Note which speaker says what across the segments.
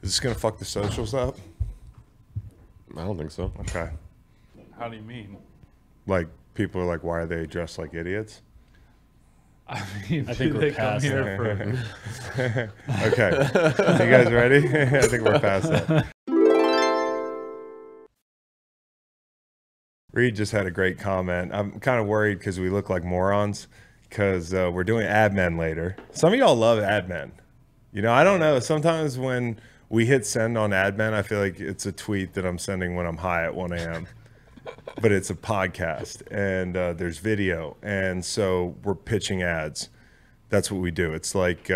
Speaker 1: Is this gonna fuck the socials up?
Speaker 2: I don't think so.
Speaker 1: Okay.
Speaker 3: How do you mean?
Speaker 1: Like people are like, why are they dressed like idiots?
Speaker 3: I mean,
Speaker 4: I think we're past
Speaker 3: here for.
Speaker 1: Okay. You guys ready? I think we're past that. Reed just had a great comment. I'm kind of worried because we look like morons because we're doing ad men later. Some of y'all love ad men. You know, I don't know. Sometimes when we hit send on ad men, I feel like it's a tweet that I'm sending when I'm high at 1 a.m. But it's a podcast and there's video. And so we're pitching ads. That's what we do. It's like,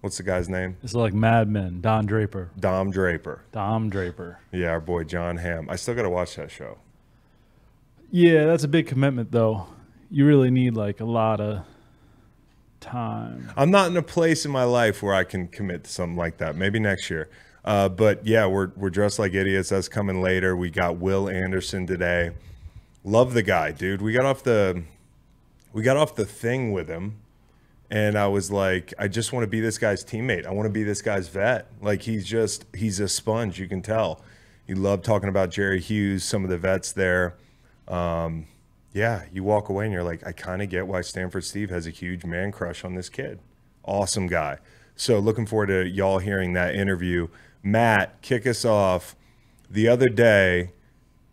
Speaker 1: what's the guy's name?
Speaker 3: It's like Mad Men. Don Draper.
Speaker 1: Dom Draper.
Speaker 3: Dom Draper.
Speaker 1: Yeah, our boy John Hamm. I still got to watch that show.
Speaker 3: Yeah, that's a big commitment, though. You really need like a lot of time.
Speaker 1: I'm not in a place in my life where I can commit to something like that. Maybe next year. But yeah, we're dressed like idiots. That's coming later. We got Will Anderson today. Love the guy, dude. We got off the thing with him, and I was like, I just want to be this guy's teammate. I want to be this guy's vet. Like he's a sponge. You can tell. He loved talking about Jerry Hughes, some of the vets there. Yeah, you walk away and you're like, I kind of get why Stanford Steve has a huge man crush on this kid. Awesome guy. So looking forward to y'all hearing that interview. Matt, kick us off. The other day,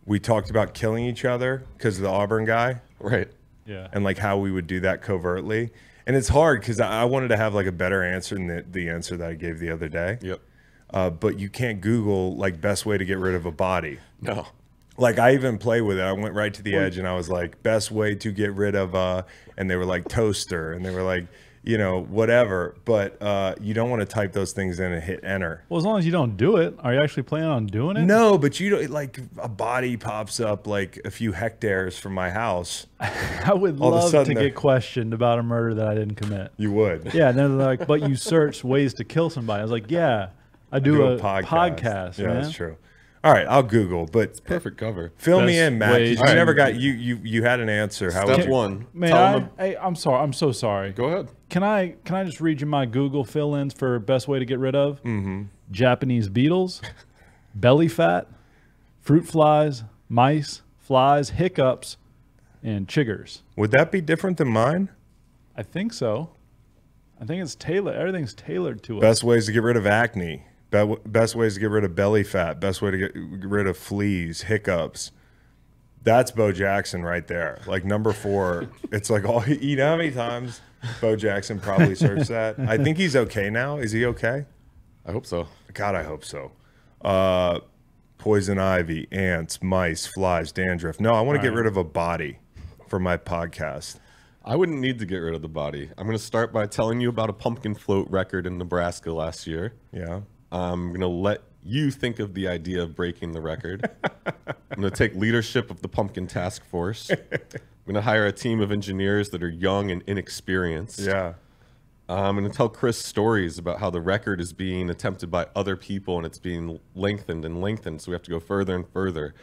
Speaker 1: we talked about killing each other because of the Auburn guy.
Speaker 2: Right.
Speaker 3: Yeah.
Speaker 1: And like how we would do that covertly. And it's hard because I wanted to have like a better answer than the answer that I gave the other day.
Speaker 2: Yep.
Speaker 1: But you can't Google like best way to get rid of a body.
Speaker 2: No.
Speaker 1: Like I even play with it. I went right to the edge and I was like, best way to get rid of, and they were like toaster and they were like, you know, whatever. But you don't want to type those things in and hit enter.
Speaker 3: Well, as long as you don't do it, are you actually planning on doing it?
Speaker 1: No, but you don't, like a body pops up like a few hectares from my house.
Speaker 3: I would
Speaker 1: All of a
Speaker 3: love
Speaker 1: sudden
Speaker 3: to get questioned about a murder that I didn't commit.
Speaker 1: You would.
Speaker 3: Yeah, and then they're like, but you searched ways to kill somebody. I was like, yeah, I do a podcast,
Speaker 1: Yeah,
Speaker 3: man.
Speaker 1: that's true. All right, I'll Google, but
Speaker 2: Perfect cover.
Speaker 1: fill me
Speaker 3: Best
Speaker 1: in, Matt. 'Cause
Speaker 3: ways
Speaker 1: You
Speaker 3: to-
Speaker 1: never got you had an answer. How would
Speaker 2: Step
Speaker 1: you?
Speaker 2: one.
Speaker 3: Man, I'm sorry. I'm so sorry.
Speaker 2: Go ahead.
Speaker 3: Can I just read you my Google fill-ins for best way to get rid of? Mm-hmm. Japanese beetles, belly fat, fruit flies, mice, flies, hiccups, and chiggers.
Speaker 1: Would that be different than mine?
Speaker 3: I think so. I think it's tailored. Everything's tailored to us.
Speaker 1: Best ways to get rid of acne. Best ways to get rid of belly fat. Best way to get rid of fleas, hiccups. That's Bo Jackson right there. Like number 4. It's like all you know how many times Bo Jackson probably searched that. I think he's okay now. Is he okay?
Speaker 2: I hope so.
Speaker 1: God, I hope so. Poison ivy, ants, mice, flies, dandruff. No, I want to get rid of a body for my podcast.
Speaker 2: I wouldn't need to get rid of the body. I'm going to start by telling you about a pumpkin float record in Nebraska last year.
Speaker 1: Yeah.
Speaker 2: I'm going to let you think of the idea of breaking the record. I'm going to take leadership of the pumpkin task force. I'm going to hire a team of engineers that are young and inexperienced.
Speaker 1: Yeah.
Speaker 2: I'm going to tell Chris stories about how the record is being attempted by other people and it's being lengthened and lengthened, so we have to go further and further.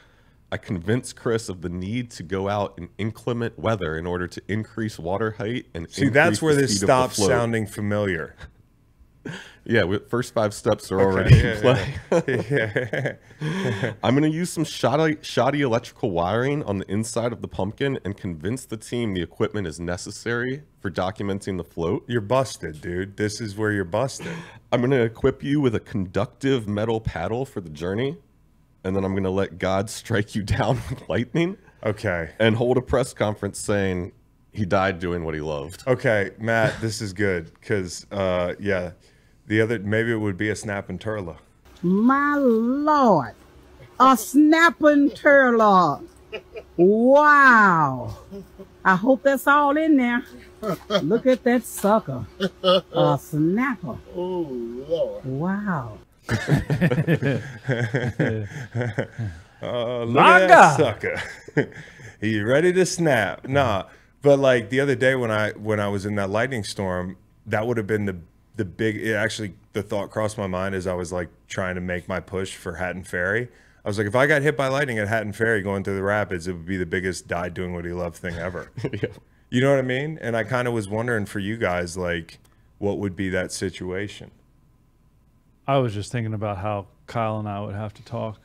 Speaker 2: I convince Chris of the need to go out in inclement weather in order to increase water height and
Speaker 1: See, that's where this
Speaker 2: speed of the
Speaker 1: stops
Speaker 2: float.
Speaker 1: sounding familiar.
Speaker 2: Yeah, first 5 steps are already in play.
Speaker 1: Yeah.
Speaker 2: I'm going to use some shoddy electrical wiring on the inside of the pumpkin and convince the team the equipment is necessary for documenting the float.
Speaker 1: You're busted, dude. This is where you're busted.
Speaker 2: I'm going to equip you with a conductive metal paddle for the journey, and then I'm going to let God strike you down with lightning
Speaker 1: Okay.
Speaker 2: and hold a press conference saying he died doing what he loved.
Speaker 1: Okay, Matt, this is good because, yeah, maybe it would be a snapping turtle.
Speaker 5: My Lord, a snapping turtle. Wow. I hope that's all in there. Look at that sucker. A snapper.
Speaker 6: Oh, Lord.
Speaker 5: Wow.
Speaker 1: Look at that sucker. He ready to snap. Nah, but like the other day when I was in that lightning storm, that would have been the big. The thought crossed my mind as I was like trying to make my push for Hatton Ferry. I was like, if I got hit by lightning at Hatton Ferry going through the rapids, it would be the biggest died doing what he loved thing ever.
Speaker 2: Yeah.
Speaker 1: You know what I mean? And I kind of was wondering for you guys, like, what would be that situation?
Speaker 3: I was just thinking about how Kyle and I would have to talk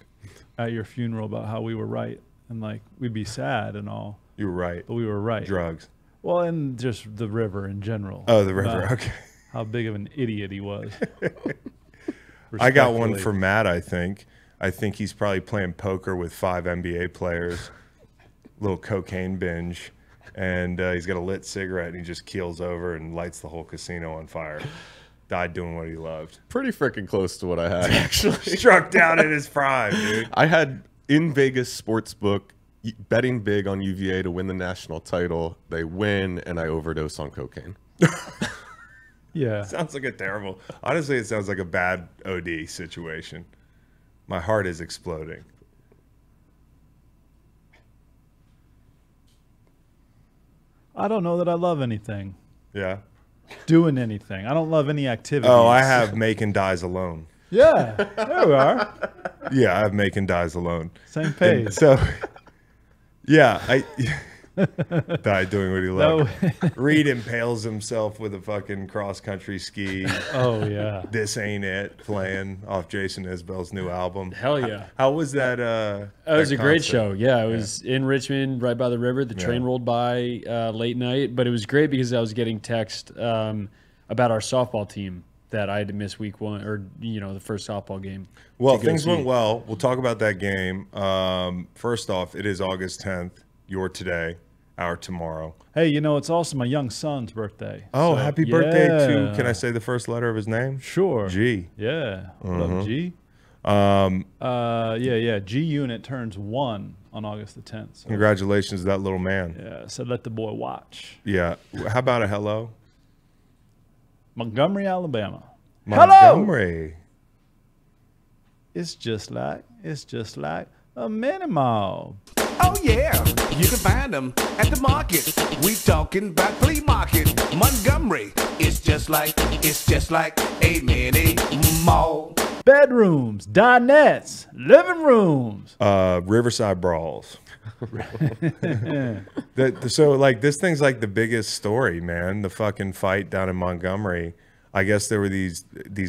Speaker 3: at your funeral about how we were right. And like, we'd be sad and all.
Speaker 1: You were right.
Speaker 3: But we were right.
Speaker 1: Drugs.
Speaker 3: Well, and just the river in general.
Speaker 1: Oh, the river. Okay.
Speaker 3: How big of an idiot he was.
Speaker 1: I got one for Matt, I think. I think he's probably playing poker with 5 NBA players. Little cocaine binge. And he's got a lit cigarette, and he just keels over and lights the whole casino on fire. Died doing what he loved.
Speaker 2: Pretty freaking close to what I had, actually.
Speaker 1: Struck down in his prime, dude.
Speaker 2: I had in Vegas sportsbook betting big on UVA to win the national title. They win, and I overdose on cocaine.
Speaker 3: Yeah.
Speaker 1: Sounds like a terrible. Honestly, it sounds like a bad OD situation. My heart is exploding.
Speaker 3: I don't know that I love anything.
Speaker 1: Yeah.
Speaker 3: Doing anything. I don't love any activity.
Speaker 1: Oh, I have Macon Dies Alone.
Speaker 3: Yeah. There we are.
Speaker 1: Yeah, I have Macon Dies Alone.
Speaker 3: Same page.
Speaker 1: And so, yeah, I died doing what he loved.
Speaker 3: No.
Speaker 1: Reed impales himself with a fucking cross-country ski.
Speaker 3: Oh, yeah.
Speaker 1: This Ain't It playing off Jason Isbell's new album.
Speaker 4: Hell yeah.
Speaker 1: How was that?
Speaker 4: It was a great show. Yeah, it was in Richmond, right by the river. The train rolled by late night, but it was great because I was getting text about our softball team that I had to miss week 1 or, the first softball game.
Speaker 1: Well, things went well. We'll talk about that game. First off, it is August 10th. Your today, our tomorrow.
Speaker 3: Hey, it's also my young son's birthday.
Speaker 1: Oh,
Speaker 3: So,
Speaker 1: happy birthday to,
Speaker 3: yeah.
Speaker 1: can I say the first letter of his name?
Speaker 3: Sure.
Speaker 1: G.
Speaker 3: Yeah. What up, G? Yeah. G Unit turns 1 on August the 10th. So,
Speaker 1: Congratulations to that little man.
Speaker 3: yeah. So let the boy watch.
Speaker 1: Yeah. How about a hello?
Speaker 3: Montgomery, Alabama.
Speaker 1: Montgomery.
Speaker 3: It's just like a mini mall.
Speaker 6: Oh yeah, you can find them at the market. We talking about flea market. Montgomery, it's just like a mini mall.
Speaker 3: Bedrooms, dinettes, living rooms.
Speaker 1: Riverside Brawls. So, like, this thing's like the biggest story, man. The fucking fight down in Montgomery. I guess there were these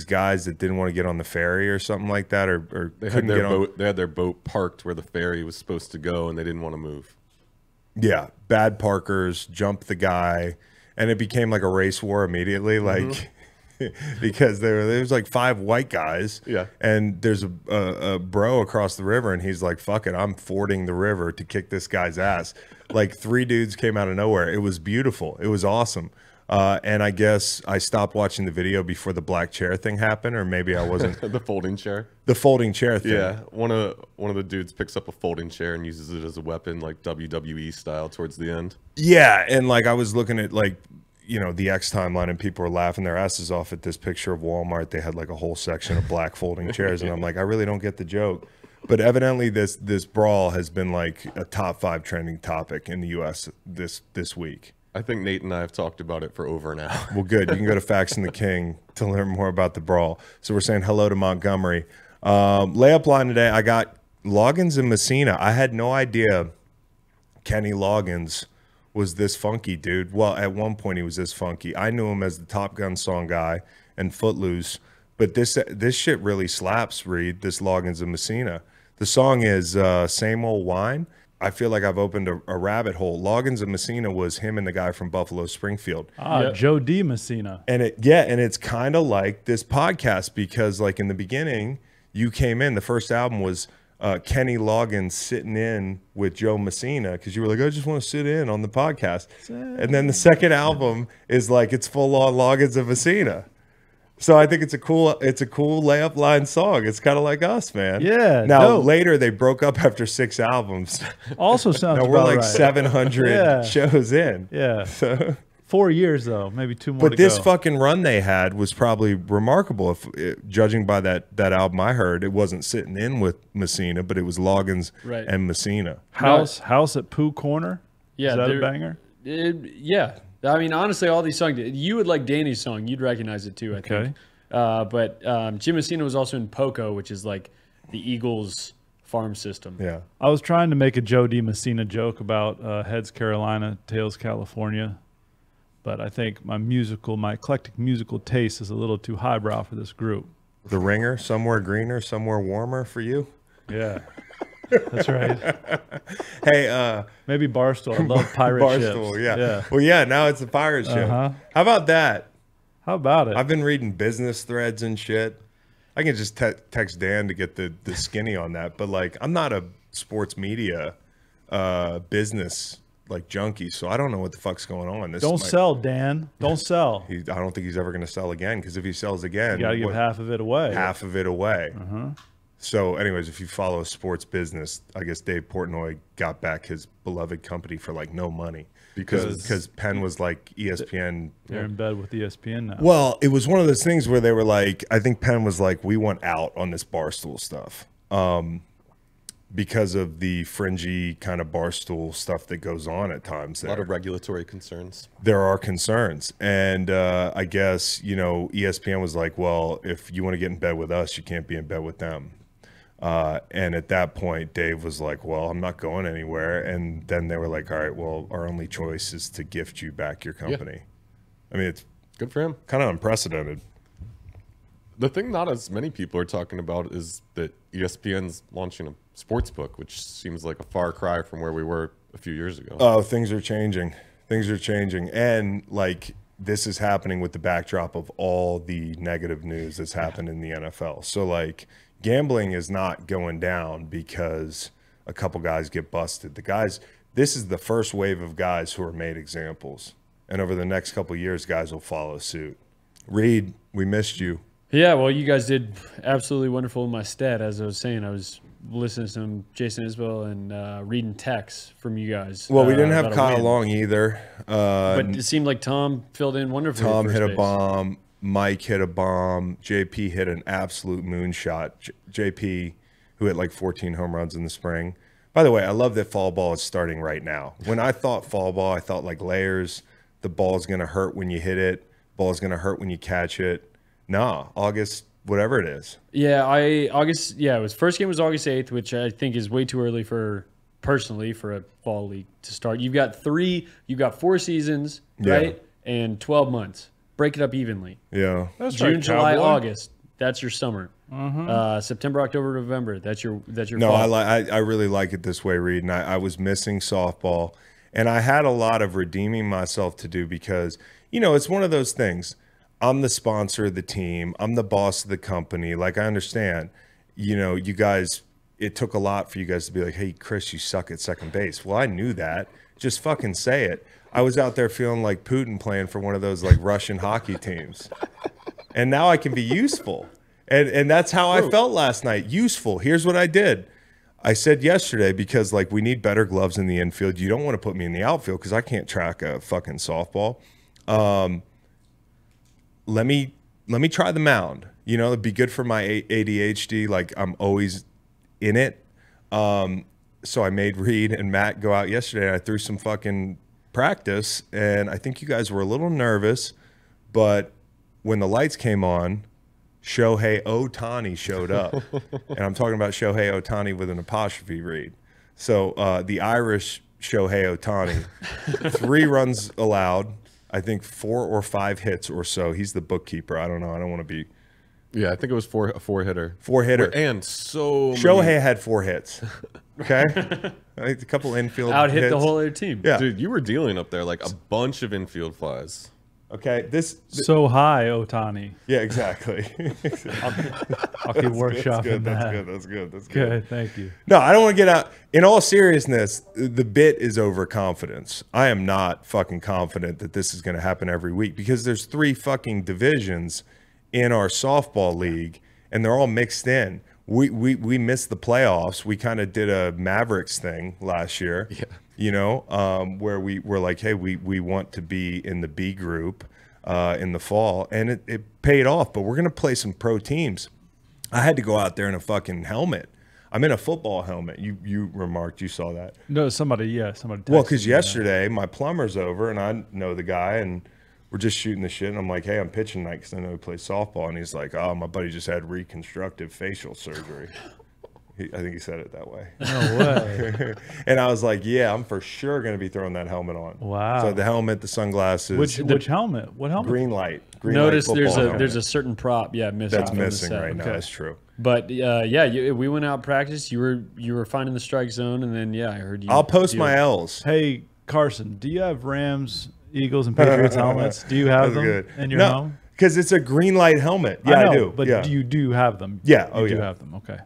Speaker 1: guys that didn't want to get on the ferry or something like that, or
Speaker 2: They had
Speaker 1: couldn't
Speaker 2: their
Speaker 1: get on.
Speaker 2: boat. They had their boat parked where the ferry was supposed to go, and they didn't want to move.
Speaker 1: Yeah, bad parkers jumped the guy, and it became like a race war immediately. Like, because there was like 5 white guys,
Speaker 2: Yeah.
Speaker 1: and there's a bro across the river, and he's like, "Fuck it, I'm fording the river to kick this guy's ass." Like 3 dudes came out of nowhere. It was beautiful. It was awesome. And I guess I stopped watching the video before the black chair thing happened, or maybe I wasn't.
Speaker 2: The folding chair.
Speaker 1: The folding chair thing.
Speaker 2: Yeah, one of the dudes picks up a folding chair and uses it as a weapon, like WWE style, towards the end.
Speaker 1: Yeah, and like I was looking at like the X timeline, and people were laughing their asses off at this picture of Walmart. They had like a whole section of black folding chairs, and I'm like, I really don't get the joke. But evidently, this brawl has been like a top 5 trending topic in the U.S. this week.
Speaker 2: I think Nate and I have talked about it for over an hour.
Speaker 1: Well, good. You can go to Facts and the King to learn more about the brawl. So we're saying hello to Montgomery. Layup line today, I got Loggins and Messina. I had no idea Kenny Loggins was this funky, dude. Well, at one point he was this funky. I knew him as the Top Gun song guy and Footloose. But this shit really slaps, Reed, this Loggins and Messina. The song is Same Old Wine. I feel like I've opened a rabbit hole. Loggins and Messina was him and the guy from Buffalo Springfield.
Speaker 3: Joe D. Messina.
Speaker 1: And it's kind of like this podcast, because like in the beginning, you came in, the first album was Kenny Loggins sitting in with Joe Messina, because you were like, I just want to sit in on the podcast. And then the second album is like, it's full on Loggins and Messina. So I think it's a cool layup line song. It's kind of like us, man.
Speaker 3: Yeah.
Speaker 1: Now
Speaker 3: dope.
Speaker 1: later they broke up after 6 albums.
Speaker 3: Also sounds
Speaker 1: Now we're
Speaker 3: about
Speaker 1: like
Speaker 3: right.
Speaker 1: 700
Speaker 3: Yeah.
Speaker 1: shows in.
Speaker 3: Yeah.
Speaker 1: So,
Speaker 3: 4 years though, maybe 2 more.
Speaker 1: but
Speaker 3: to
Speaker 1: this
Speaker 3: go.
Speaker 1: fucking run they had was probably remarkable. If judging by that album I heard, it wasn't sitting in with Messina, but it was Loggins
Speaker 4: Right.
Speaker 1: and Messina.
Speaker 3: House at Pooh Corner.
Speaker 4: Yeah,
Speaker 3: Is that a
Speaker 4: they're-
Speaker 3: banger?
Speaker 4: Yeah. I mean, honestly, all these songs, you would like Danny's song. You'd recognize it too, I
Speaker 3: Okay.
Speaker 4: think. But Jim Messina was also in Poco, which is like the Eagles farm system.
Speaker 1: Yeah.
Speaker 3: I was trying to make a Joe D. Messina joke about Heads Carolina, Tails California, but I think my eclectic musical taste is a little too highbrow for this group.
Speaker 1: The Ringer, somewhere greener, somewhere warmer for you.
Speaker 3: Yeah, that's right.
Speaker 1: Hey,
Speaker 3: Maybe Barstool. I love pirate
Speaker 1: Barstool,
Speaker 3: ships.
Speaker 1: yeah. Well, yeah, now it's a pirate ship.
Speaker 3: Uh-huh.
Speaker 1: How about that?
Speaker 3: How about it?
Speaker 1: I've been reading business threads and shit. I can just text Dan to get the skinny on that, but like I'm not a sports media business like junkie, so I don't know what the fuck's going on.
Speaker 3: Don't sell, Dan. Don't sell.
Speaker 1: I don't think he's ever going to sell again, because if he sells again,
Speaker 3: You got to give half of it away.
Speaker 1: half of it away. So, anyways, if you follow sports business, I guess Dave Portnoy got back his beloved company for like no money because Penn was like ESPN.
Speaker 3: They're in bed with ESPN now.
Speaker 1: Well, it was one of those things where they were like, I think Penn was like, we want out on this Barstool stuff. Because of the fringy kind of Barstool stuff that goes on at times there.
Speaker 2: A lot of regulatory concerns.
Speaker 1: There are concerns. And I guess, ESPN was like, well, if you want to get in bed with us, you can't be in bed with them. And at that point, Dave was like, well, I'm not going anywhere. And then they were like, all right, well, our only choice is to gift you back your company. Yeah. I mean, it's
Speaker 2: good for him.
Speaker 1: Kind of unprecedented.
Speaker 2: The thing not as many people are talking about is that ESPN's launching a sports book, which seems like a far cry from where we were a few years ago.
Speaker 1: Oh, things are changing. Things are changing. And like this is happening with the backdrop of all the negative news that's happened in the NFL. So like gambling is not going down because a couple guys get busted. This is the first wave of guys who are made examples. And over the next couple of years, guys will follow suit. Reed, we missed you.
Speaker 4: Yeah, well, you guys did absolutely wonderful in my stead. As I was saying, I was listening to some Jason Isbell and reading texts from you guys.
Speaker 1: Well, we didn't have Kyle Long either.
Speaker 4: But it seemed like Tom filled in wonderfully.
Speaker 1: Tom hit a bomb. Mike hit a bomb. JP hit an absolute moonshot. JP, who hit like 14 home runs in the spring. By the way, I love that fall ball is starting right now. When I thought fall ball, I thought like layers. The ball's going to hurt when you hit it. Ball's going to hurt when you catch it. No, August, whatever it is.
Speaker 4: Yeah, it was first game was August 8th, which I think is way too early for a fall league to start. You've got 4 seasons, right? And 12 months. Break it up evenly.
Speaker 1: Yeah.
Speaker 3: That's
Speaker 4: June,
Speaker 3: right,
Speaker 4: July,
Speaker 3: cowboy.
Speaker 4: August. That's your summer. September, October, November. That's your
Speaker 1: No,
Speaker 4: fall.
Speaker 1: I really like it this way, Reed. And I was missing softball. And I had a lot of redeeming myself to do because, it's one of those things. I'm the sponsor of the team. I'm the boss of the company. Like, I understand, you guys, it took a lot for you guys to be like, hey, Chris, you suck at second base. Well, I knew that. Just fucking say it. I was out there feeling like Putin playing for one of those like Russian hockey teams. And now I can be useful. And that's how I felt last night. Useful. Here's what I did. I said yesterday, because like we need better gloves in the infield. You don't want to put me in the outfield because I can't track a fucking softball. Let me try the mound. It'd be good for my ADHD. Like I'm always in it. So I made Reed and Matt go out yesterday and I threw some fucking practice. And I think you guys were a little nervous, but when the lights came on, Shohei Ohtani showed up. And I'm talking about Shohei Ohtani with an apostrophe, Reed. So the Irish Shohei Ohtani, 3 runs allowed. I think 4 or 5 hits or so. He's the bookkeeper. I don't know. I don't want to be.
Speaker 2: Yeah, I think it was a 4-hitter.
Speaker 1: 4-hitter.
Speaker 2: And so
Speaker 1: Shohei had 4 hits. Okay? A couple infield
Speaker 4: Out hit
Speaker 1: hits.
Speaker 4: the whole other team.
Speaker 1: Yeah.
Speaker 2: Dude, you were dealing up there like a bunch of infield flies.
Speaker 1: Okay.
Speaker 3: So high, Ohtani.
Speaker 1: Yeah, exactly.
Speaker 3: I'll keep workshopping that.
Speaker 1: That's good.
Speaker 3: Good, thank you.
Speaker 1: No, I don't want to get out. In all seriousness, the bit is overconfidence. I am not fucking confident that this is going to happen every week because there's 3 fucking divisions in our softball league, and they're all mixed in. We missed the playoffs. We kind of did a Mavericks thing last year, where we were like, hey, we want to be in the B group in the fall, and it paid off. But we're going to play some pro teams. I had to go out there in a fucking helmet. I'm in a football helmet. You remarked, you saw that.
Speaker 3: No, somebody.
Speaker 1: Well,
Speaker 3: texted
Speaker 1: because
Speaker 3: me
Speaker 1: yesterday my plumber's over, and I know the guy, and we're just shooting the shit. And I'm like, hey, I'm pitching tonight because I know he plays softball. And he's like, oh, my buddy just had reconstructive facial surgery. I think he said it that way.
Speaker 3: No way.
Speaker 1: And I was like, yeah, I'm for sure going to be throwing that helmet on.
Speaker 3: Wow.
Speaker 1: So the helmet, the sunglasses.
Speaker 3: Which helmet? What helmet?
Speaker 1: Green light.
Speaker 4: Notice
Speaker 1: light
Speaker 4: there's a certain prop, missing.
Speaker 1: that's
Speaker 4: from the
Speaker 1: missing
Speaker 4: set.
Speaker 1: right now. That's true.
Speaker 4: But we went out practice. You were finding the strike zone, and then I heard you.
Speaker 1: I'll post my L's.
Speaker 3: Hey, Carson, do you have Rams, Eagles, and Patriots helmets? Do you have them in your home?
Speaker 1: Because it's a green light helmet. Yeah, I do.
Speaker 3: But you do have them.
Speaker 1: Yeah.
Speaker 3: You do have them. Okay.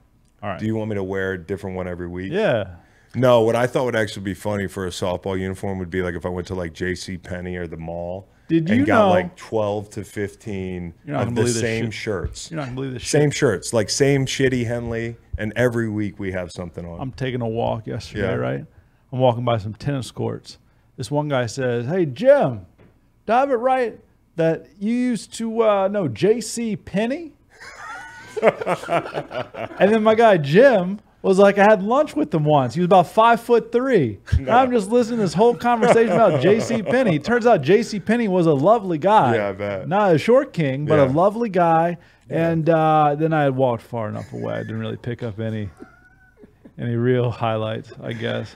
Speaker 3: All right.
Speaker 1: Do you want me to wear a different one every week?
Speaker 3: Yeah.
Speaker 1: No, what I thought would actually be funny for a softball uniform would be like if I went to like J.C. Penney or the mall and got like 12 to 15 of the same shirts.
Speaker 3: You're not going to believe this shit.
Speaker 1: Same shirts, like same shitty Henley, and every week we have something on.
Speaker 3: I'm taking a walk yesterday, right? I'm walking by some tennis courts. This one guy says, "Hey, Jim, do I have it right that you used to know J.C. Penney?" And then my guy Jim was like, I had lunch with him once. He was about 5'3". And I'm just listening to this whole conversation about J.C. Penney. Turns out J.C. Penney was a lovely guy.
Speaker 1: Yeah, I bet.
Speaker 3: Not a short king, but a lovely guy. And then I had walked far enough away. I didn't really pick up any real highlights, I guess.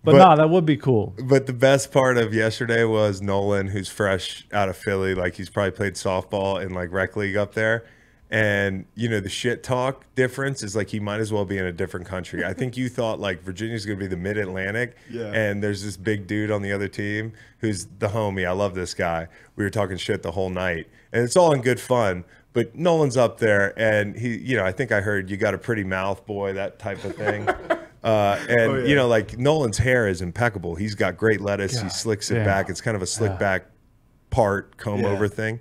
Speaker 3: But no, that would be cool.
Speaker 1: But the best part of yesterday was Nolan, who's fresh out of Philly. Like he's probably played softball in like rec league up there. And, the shit talk difference is like he might as well be in a different country. I think you thought like Virginia's going to be the mid-Atlantic. Yeah. And there's this big dude on the other team who's the homie. I love this guy. We were talking shit the whole night. And it's all in good fun. But Nolan's up there and he, I think I heard you got a pretty mouth, boy, that type of thing. Like Nolan's hair is impeccable. He's got great lettuce. He slicks it back. It's kind of a slick back comb over thing.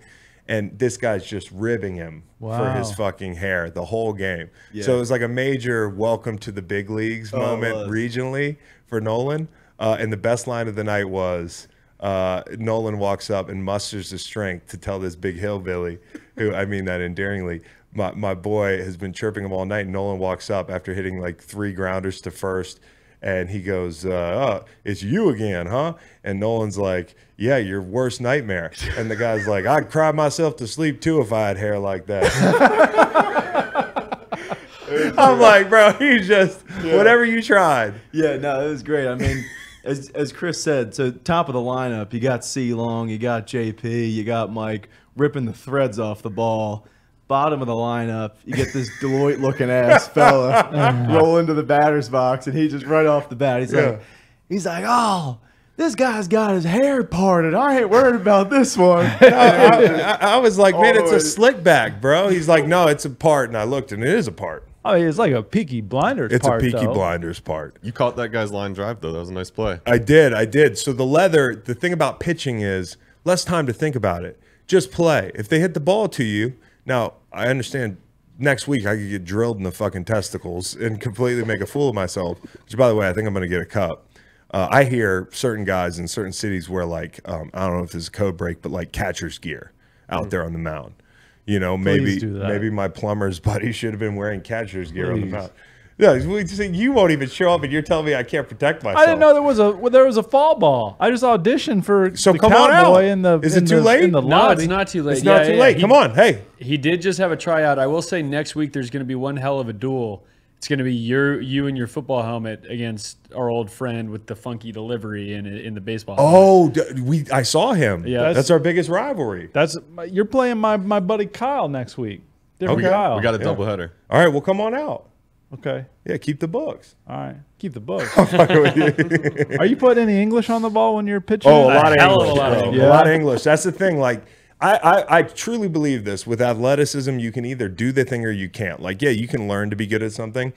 Speaker 1: And this guy's just ribbing him for his fucking hair the whole game. Yeah. So it was like a major welcome to the big leagues moment regionally for Nolan. And the best line of the night was Nolan walks up and musters the strength to tell this big hillbilly, who I mean that endearingly, my boy has been chirping him all night. And Nolan walks up after hitting like 3 grounders to first. And he goes, it's you again, huh? And Nolan's like, yeah, your worst nightmare. And the guy's like, I'd cry myself to sleep too if I had hair like that. I'm like, bro, you just, whatever you tried.
Speaker 7: Yeah, no, it was great. I mean, as Chris said, so top of the lineup, you got C. Long, you got JP, you got Mike ripping the threads off the ball. Bottom of the lineup, you get this Deloitte-looking ass fella roll into the batter's box, and he just right off the bat, he's like, oh, this guy's got his hair parted. I ain't worried about this one.
Speaker 1: I was like, man, it's a slick back, bro. He's like, no, it's a part, and I looked, and it is a part.
Speaker 3: I mean, it's like a Peaky Blinders part.
Speaker 1: It's a Peaky Blinders part.
Speaker 2: You caught that guy's line drive, though. That was a nice play.
Speaker 1: I did. So the thing about pitching is less time to think about it. Just play. If they hit the ball to you, now, I understand next week I could get drilled in the fucking testicles and completely make a fool of myself, which, by the way, I think I'm going to get a cup. I hear certain guys in certain cities wear, like, I don't know if this is a code break, but like catcher's gear out there on the mound. Maybe my plumber's buddy should have been wearing catcher's gear on the mound. Yeah, you won't even show up, and you're telling me I can't protect myself.
Speaker 3: I didn't know there was a fall ball. I just auditioned for
Speaker 1: the
Speaker 3: come Cowboy in the.
Speaker 1: Is it too late?
Speaker 3: In the
Speaker 4: no,
Speaker 3: lobby.
Speaker 4: it's not too late.
Speaker 1: It's not too late. Come on, hey.
Speaker 4: He did just have a tryout. I will say next week there's going to be one hell of a duel. It's going to be you and your football helmet against our old friend with the funky delivery in the baseball helmet.
Speaker 1: Oh, I saw him.
Speaker 4: Yeah,
Speaker 1: that's our biggest rivalry.
Speaker 3: You're playing my buddy Kyle next week. Different Kyle.
Speaker 2: We got a doubleheader.
Speaker 1: All right, well, come on out.
Speaker 3: Okay.
Speaker 1: Yeah, keep the books.
Speaker 3: All right. Keep the books. Are you putting any English on the ball when you're pitching?
Speaker 1: Oh, a lot of English.
Speaker 3: Yeah.
Speaker 1: A lot of English. That's the thing. Like, I truly believe this. With athleticism, you can either do the thing or you can't. Like, yeah, you can learn to be good at something.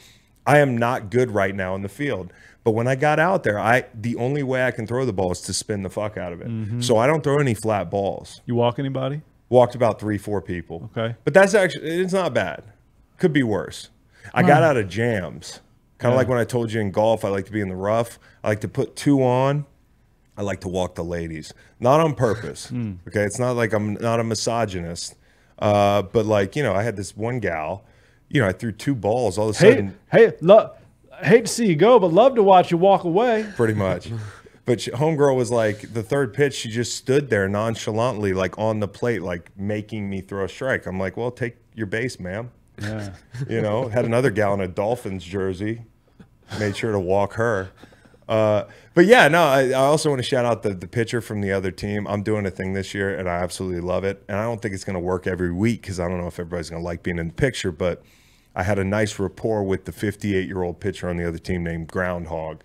Speaker 1: I am not good right now in the field. But when I got out there, the only way I can throw the ball is to spin the fuck out of it. Mm-hmm. So I don't throw any flat balls.
Speaker 3: You walk anybody?
Speaker 1: Walked about 3-4 people.
Speaker 3: Okay.
Speaker 1: But that's actually, it's not bad. Could be worse. I got out of jams. Kind of like when I told you in golf, I like to be in the rough. I like to put 2 on. I like to walk the ladies. Not on purpose. Okay. It's not like I'm not a misogynist. But like, I had this one gal, I threw 2 balls all of a sudden.
Speaker 3: Hate to see you go, but love to watch you walk away.
Speaker 1: Pretty much. But homegirl was like, the third pitch, she just stood there nonchalantly, like on the plate, like making me throw a strike. I'm like, well, take your base, ma'am.
Speaker 3: Yeah.
Speaker 1: You know, had another gal in a Dolphins jersey. Made sure to walk her. But yeah, no, I also want to shout out the pitcher from the other team. I'm doing a thing this year, and I absolutely love it. And I don't think it's going to work every week because I don't know if everybody's going to like being in the picture. But I had a nice rapport with the 58-year-old pitcher on the other team named Groundhog.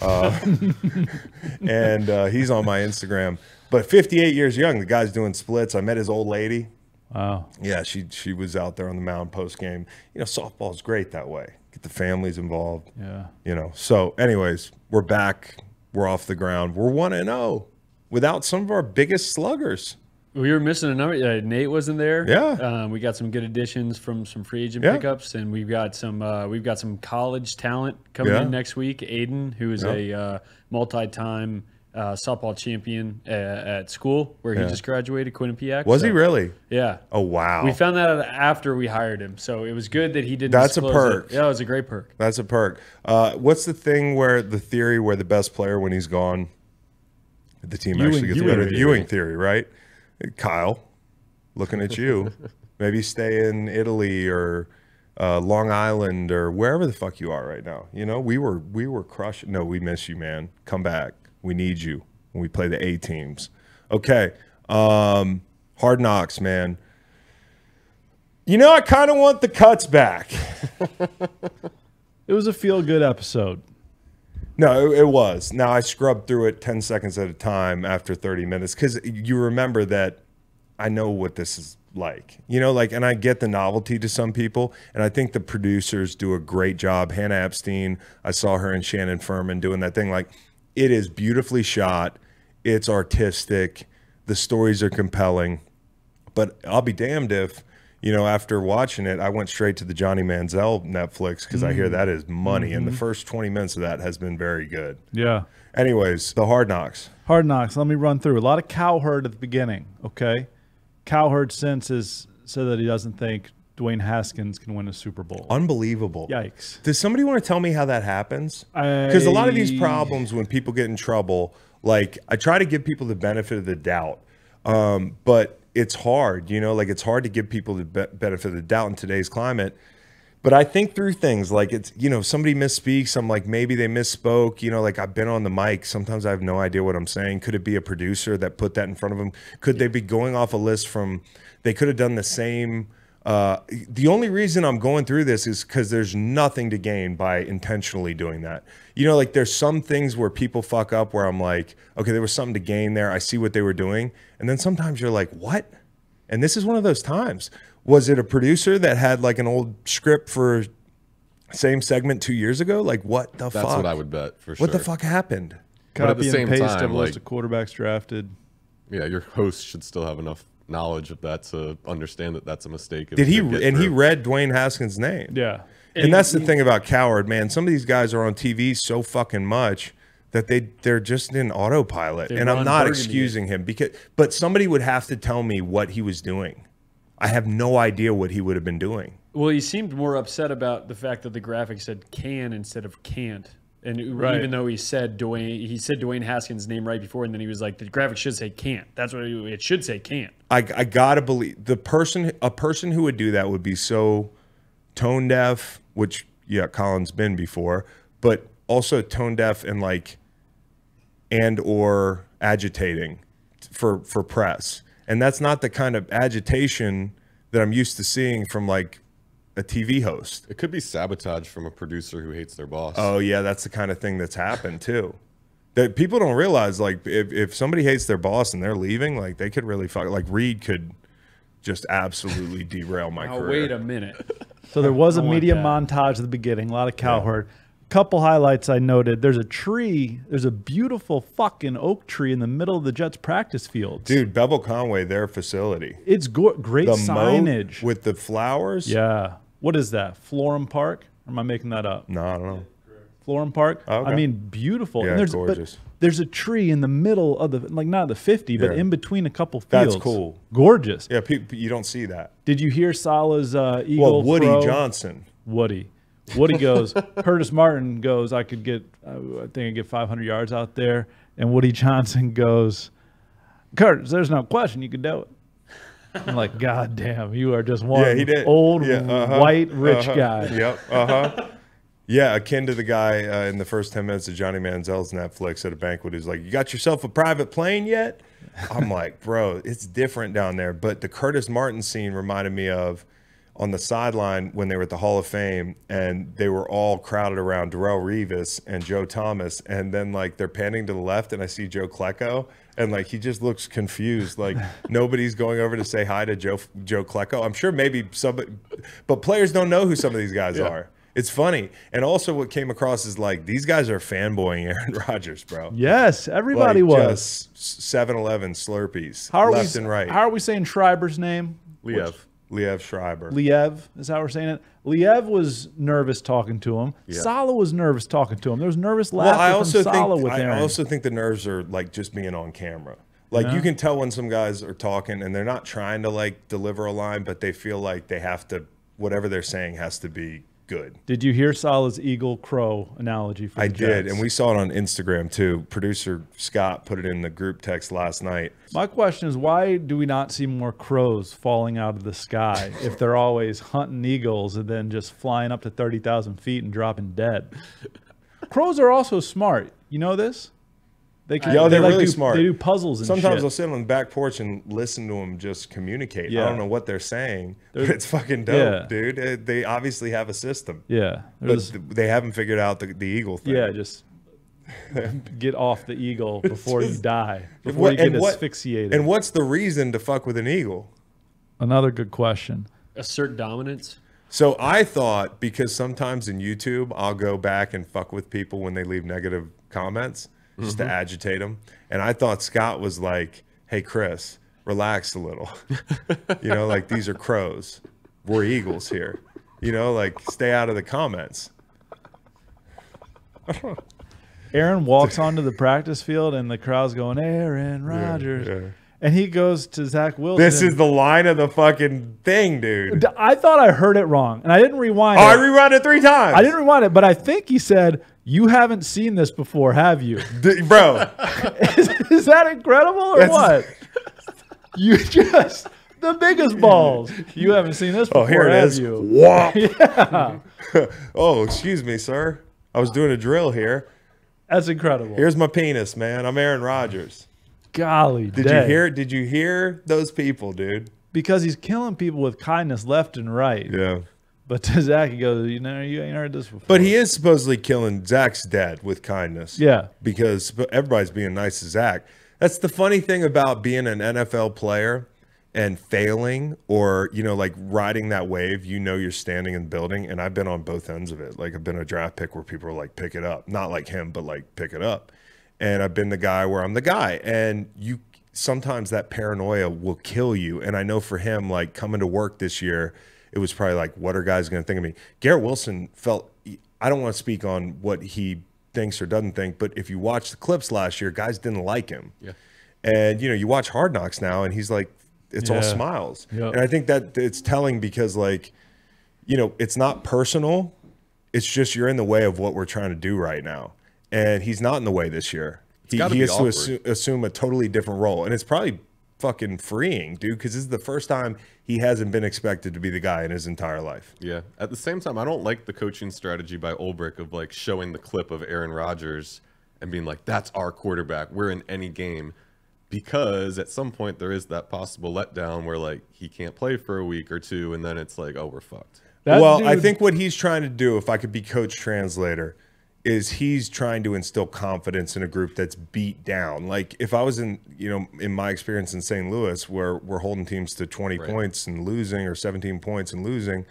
Speaker 1: And he's on my Instagram. But 58 years young, the guy's doing splits. I met his old lady.
Speaker 3: Wow.
Speaker 1: Yeah, she was out there on the mound post game. You know, softball's great that way. Get the families involved.
Speaker 3: Yeah.
Speaker 1: You know. So, anyways, we're back. We're off the ground. We're 1-0 without some of our biggest sluggers.
Speaker 4: We were missing a number. Nate wasn't there.
Speaker 1: Yeah.
Speaker 4: We got some good additions from some free agent
Speaker 1: Yeah.
Speaker 4: pickups, and we've got some college talent coming
Speaker 1: Yeah.
Speaker 4: in next week. Aiden, who is a multi-time softball champion at school where he just graduated, Quinnipiac.
Speaker 1: Was he really?
Speaker 4: Yeah.
Speaker 1: Oh, wow.
Speaker 4: We found that out after we hired him, so it was good that he didn't.
Speaker 1: That's a
Speaker 4: disclose
Speaker 1: perk.
Speaker 4: it. Yeah, it was a great perk.
Speaker 1: That's a perk. What's the thing where the theory where the best player when he's gone, the team actually gets better? The Ewing theory, right? Kyle, looking at you. Maybe stay in Italy or Long Island or wherever the fuck you are right now. You know, we were crushing. No, we miss you, man. Come back. We need you when we play the A teams. Okay. Hard Knocks, man. You know, I kind of want the cuts back.
Speaker 3: It was a feel-good episode.
Speaker 1: No, it was. Now, I scrubbed through it 10 seconds at a time after 30 minutes because you remember that I know what this is like. You know, like, and I get the novelty to some people, and I think the producers do a great job. Hannah Epstein, I saw her and Shannon Furman doing that thing. Like, it is beautifully shot. It's artistic. The stories are compelling. But I'll be damned if, you know, after watching it, I went straight to the Johnny Manziel Netflix because I hear that is money. And the first 20 minutes of that has been very good.
Speaker 3: Yeah.
Speaker 1: Anyways, the Hard Knocks.
Speaker 3: Hard Knocks. Let me run through. A lot of Cowherd at the beginning, okay? Cowherd senses so that he doesn't think Dwayne Haskins can win a Super Bowl.
Speaker 1: Unbelievable.
Speaker 3: Yikes.
Speaker 1: Does somebody want to tell me how that happens? Because a lot of these problems when people get in trouble, like I try to give people the benefit of the doubt, but it's hard, you know, like it's hard to give people the benefit of the doubt in today's climate. But I think through things like it's, you know, somebody misspeaks. I'm like, maybe they misspoke. You know, like I've been on the mic. Sometimes I have no idea what I'm saying. Could it be a producer that put that in front of them? Could they be going off a list from, they could have done the same. The only reason I'm going through this is because there's nothing to gain by intentionally doing that. You know, like there's some things where people fuck up where I'm like, okay, there was something to gain there. I see what they were doing. And then sometimes you're like, what? And this is one of those times. Was it a producer that had like an old script for same segment 2 years ago? Like what the fuck?
Speaker 2: That's what I would bet for sure.
Speaker 1: What the fuck happened?
Speaker 2: But at the
Speaker 3: Copy
Speaker 2: same
Speaker 3: and paste
Speaker 2: time,
Speaker 3: of a list
Speaker 2: like-
Speaker 3: of quarterbacks drafted.
Speaker 2: Yeah, your host should still have enough knowledge of that to understand that that's a mistake.
Speaker 1: Did he? And he read Dwayne Haskins' name.
Speaker 3: Yeah.
Speaker 1: And that's the thing about Cowherd, man. Some of these guys are on TV so fucking much that they're just in autopilot. And I'm
Speaker 4: Ron
Speaker 1: not
Speaker 4: Burgundy.
Speaker 1: excusing him but somebody would have to tell me what he was doing. I have no idea what he would have been doing.
Speaker 4: Well, he seemed more upset about the fact that the graphic said can instead of can't. And
Speaker 3: Right.
Speaker 4: even though he said Dwayne Haskins' name right before, and then he was like, the graphic should say can't. That's what it should say can't.
Speaker 1: I gotta believe a person who would do that would be so tone deaf, which yeah, Colin's been before, but also tone deaf and like or agitating for press. And that's not the kind of agitation that I'm used to seeing from like a TV host.
Speaker 2: It could be sabotage from a producer who hates their boss.
Speaker 1: Oh yeah, that's the kind of thing that's happened too. That people don't realize, like if somebody hates their boss and they're leaving, like they could really fuck. Like Reed could just absolutely derail my
Speaker 4: Now,
Speaker 1: career.
Speaker 4: wait a minute.
Speaker 3: So there was a
Speaker 4: I want
Speaker 3: media
Speaker 4: that.
Speaker 3: montage at the beginning, a lot of Cowherd. Couple highlights I noted. There's a tree. There's a beautiful fucking oak tree in the middle of the Jets practice fields.
Speaker 1: Dude, Bevel Conway, their facility.
Speaker 3: It's great
Speaker 1: The
Speaker 3: signage.
Speaker 1: moat with the flowers.
Speaker 3: Yeah. What is that? Florham Park? Or am I making that up?
Speaker 1: No, I don't know.
Speaker 3: Florham Park?
Speaker 1: Okay.
Speaker 3: I mean, beautiful.
Speaker 1: Yeah,
Speaker 3: and there's,
Speaker 1: gorgeous.
Speaker 3: But there's a tree in the middle of the, like not the 50, but
Speaker 1: Yeah.
Speaker 3: in between a couple fields.
Speaker 1: That's cool.
Speaker 3: Gorgeous.
Speaker 1: Yeah, you don't see that.
Speaker 3: Did you hear Salah's eagle
Speaker 1: Well, Woody
Speaker 3: throw?
Speaker 1: Johnson.
Speaker 3: Woody goes, Curtis Martin goes, I think I get 500 yards out there. And Woody Johnson goes, Curtis, there's no question you could do it. I'm like, God damn, you are just one
Speaker 1: he did.
Speaker 3: old
Speaker 1: Yeah,
Speaker 3: white rich guy.
Speaker 1: Yep. Yeah, akin to the guy in the first 10 minutes of Johnny Manziel's Netflix at a banquet who's like, "You got yourself a private plane yet?" I'm like, bro, it's different down there. But the Curtis Martin scene reminded me of on the sideline when they were at the Hall of Fame and they were all crowded around Darrelle Revis and Joe Thomas. And then like they're panning to the left and I see Joe Klecko and like he just looks confused. Like nobody's going over to say hi to Joe Klecko. I'm sure maybe somebody, but players don't know who some of these guys are. It's funny. And also what came across is like, these guys are fanboying Aaron Rodgers, bro.
Speaker 3: Yes, everybody
Speaker 1: like,
Speaker 3: was.
Speaker 1: Just 7-Eleven Slurpees, left and right.
Speaker 3: How are we saying Schreiber's name?
Speaker 1: Liev Schreiber.
Speaker 3: Liev is how we're saying it. Liev was nervous talking to him.
Speaker 1: Yeah.
Speaker 3: Saleh was nervous talking to him. There was nervous laughter from Saleh with Aaron.
Speaker 1: I also think the nerves are like just being on camera. Like you can tell when some guys are talking and they're not trying to like deliver a line, but they feel like they have to, whatever they're saying has to be good.
Speaker 3: Did you hear Saleh's eagle crow analogy for the
Speaker 1: I did,
Speaker 3: Jets?
Speaker 1: and we saw it on Instagram too. Producer Scott put it in the group text last night.
Speaker 3: My question is, why do we not see more crows falling out of the sky if they're always hunting eagles and then just flying up to 30,000 feet and dropping dead? Crows are also smart. You know this?
Speaker 1: They're really smart.
Speaker 3: They do puzzles and
Speaker 1: Sometimes
Speaker 3: shit.
Speaker 1: I'll sit on the back porch and listen to them just communicate.
Speaker 3: Yeah.
Speaker 1: I don't know what they're saying, but it's fucking dope, dude. They obviously have a system.
Speaker 3: Yeah.
Speaker 1: But they haven't figured out the eagle thing.
Speaker 3: Yeah, just get off the eagle before you die, before you get asphyxiated.
Speaker 1: And what's the reason to fuck with an eagle?
Speaker 3: Another good question.
Speaker 4: Assert dominance.
Speaker 1: So I thought, because sometimes in YouTube, I'll go back and fuck with people when they leave negative comments just to agitate them. And I thought Scott was like, "Hey, Chris, relax a little. You know, like these are crows. We're eagles here. You know, like stay out of the comments."
Speaker 3: Aaron walks onto the practice field and the crowd's going, "Aaron Rodgers."
Speaker 1: Yeah.
Speaker 3: And he goes to Zach Wilson.
Speaker 1: This is the line of the fucking thing, dude.
Speaker 3: I thought I heard it wrong, and I didn't rewind it.
Speaker 1: I rewound it 3 times.
Speaker 3: I didn't rewind it, but I think he said, "You haven't seen this before, have you?"
Speaker 1: Bro.
Speaker 3: Is that incredible or what? You just, the biggest balls. You haven't seen this before,
Speaker 1: here it
Speaker 3: have
Speaker 1: is.
Speaker 3: you?
Speaker 1: Whop.
Speaker 3: Yeah.
Speaker 1: Oh, excuse me, sir. I was doing a drill here.
Speaker 3: That's incredible.
Speaker 1: Here's my penis, man. I'm Aaron Rodgers.
Speaker 3: Golly,
Speaker 1: Did you hear those people, dude?
Speaker 3: Because he's killing people with kindness left and right.
Speaker 1: Yeah.
Speaker 3: But to Zach, he goes, "You know, you ain't heard this before."
Speaker 1: But he is supposedly killing Zach's dad with kindness.
Speaker 3: Yeah.
Speaker 1: Because everybody's being nice to Zach. That's the funny thing about being an NFL player and failing, or, you know, like riding that wave. You know, you're standing in the building, and I've been on both ends of it. Like I've been a draft pick where people are like, "Pick it up." Not like him, but like, "Pick it up." And I've been the guy where I'm the guy, and you sometimes that paranoia will kill you. And I know for him, like coming to work this year, it was probably like, what are guys going to think of me? Garrett Wilson felt, I don't want to speak on what he thinks or doesn't think, but if you watch the clips last year, guys didn't like him. Yeah. And, you know, you watch Hard Knocks now and he's like, it's all smiles. Yep. And I think that it's telling because, like, you know, it's not personal. It's just you're in the way of what we're trying to do right now. And he's not in the way this year. He has to assume a totally different role. And it's probably fucking freeing, dude, because this is the first time he hasn't been expected to be the guy in his entire life.
Speaker 2: Yeah. At the same time, I don't like the coaching strategy by Ulbrich of like showing the clip of Aaron Rodgers and being like, "That's our quarterback. We're in any game." Because at some point there is that possible letdown where like he can't play for a week or two and then it's like, "Oh, we're fucked."
Speaker 1: I think what he's trying to do, if I could be coach translator, is he's trying to instill confidence in a group that's beat down. Like if I was in, you know, in my experience in St. Louis, where we're holding teams to 20 points and losing, or 17 points and losing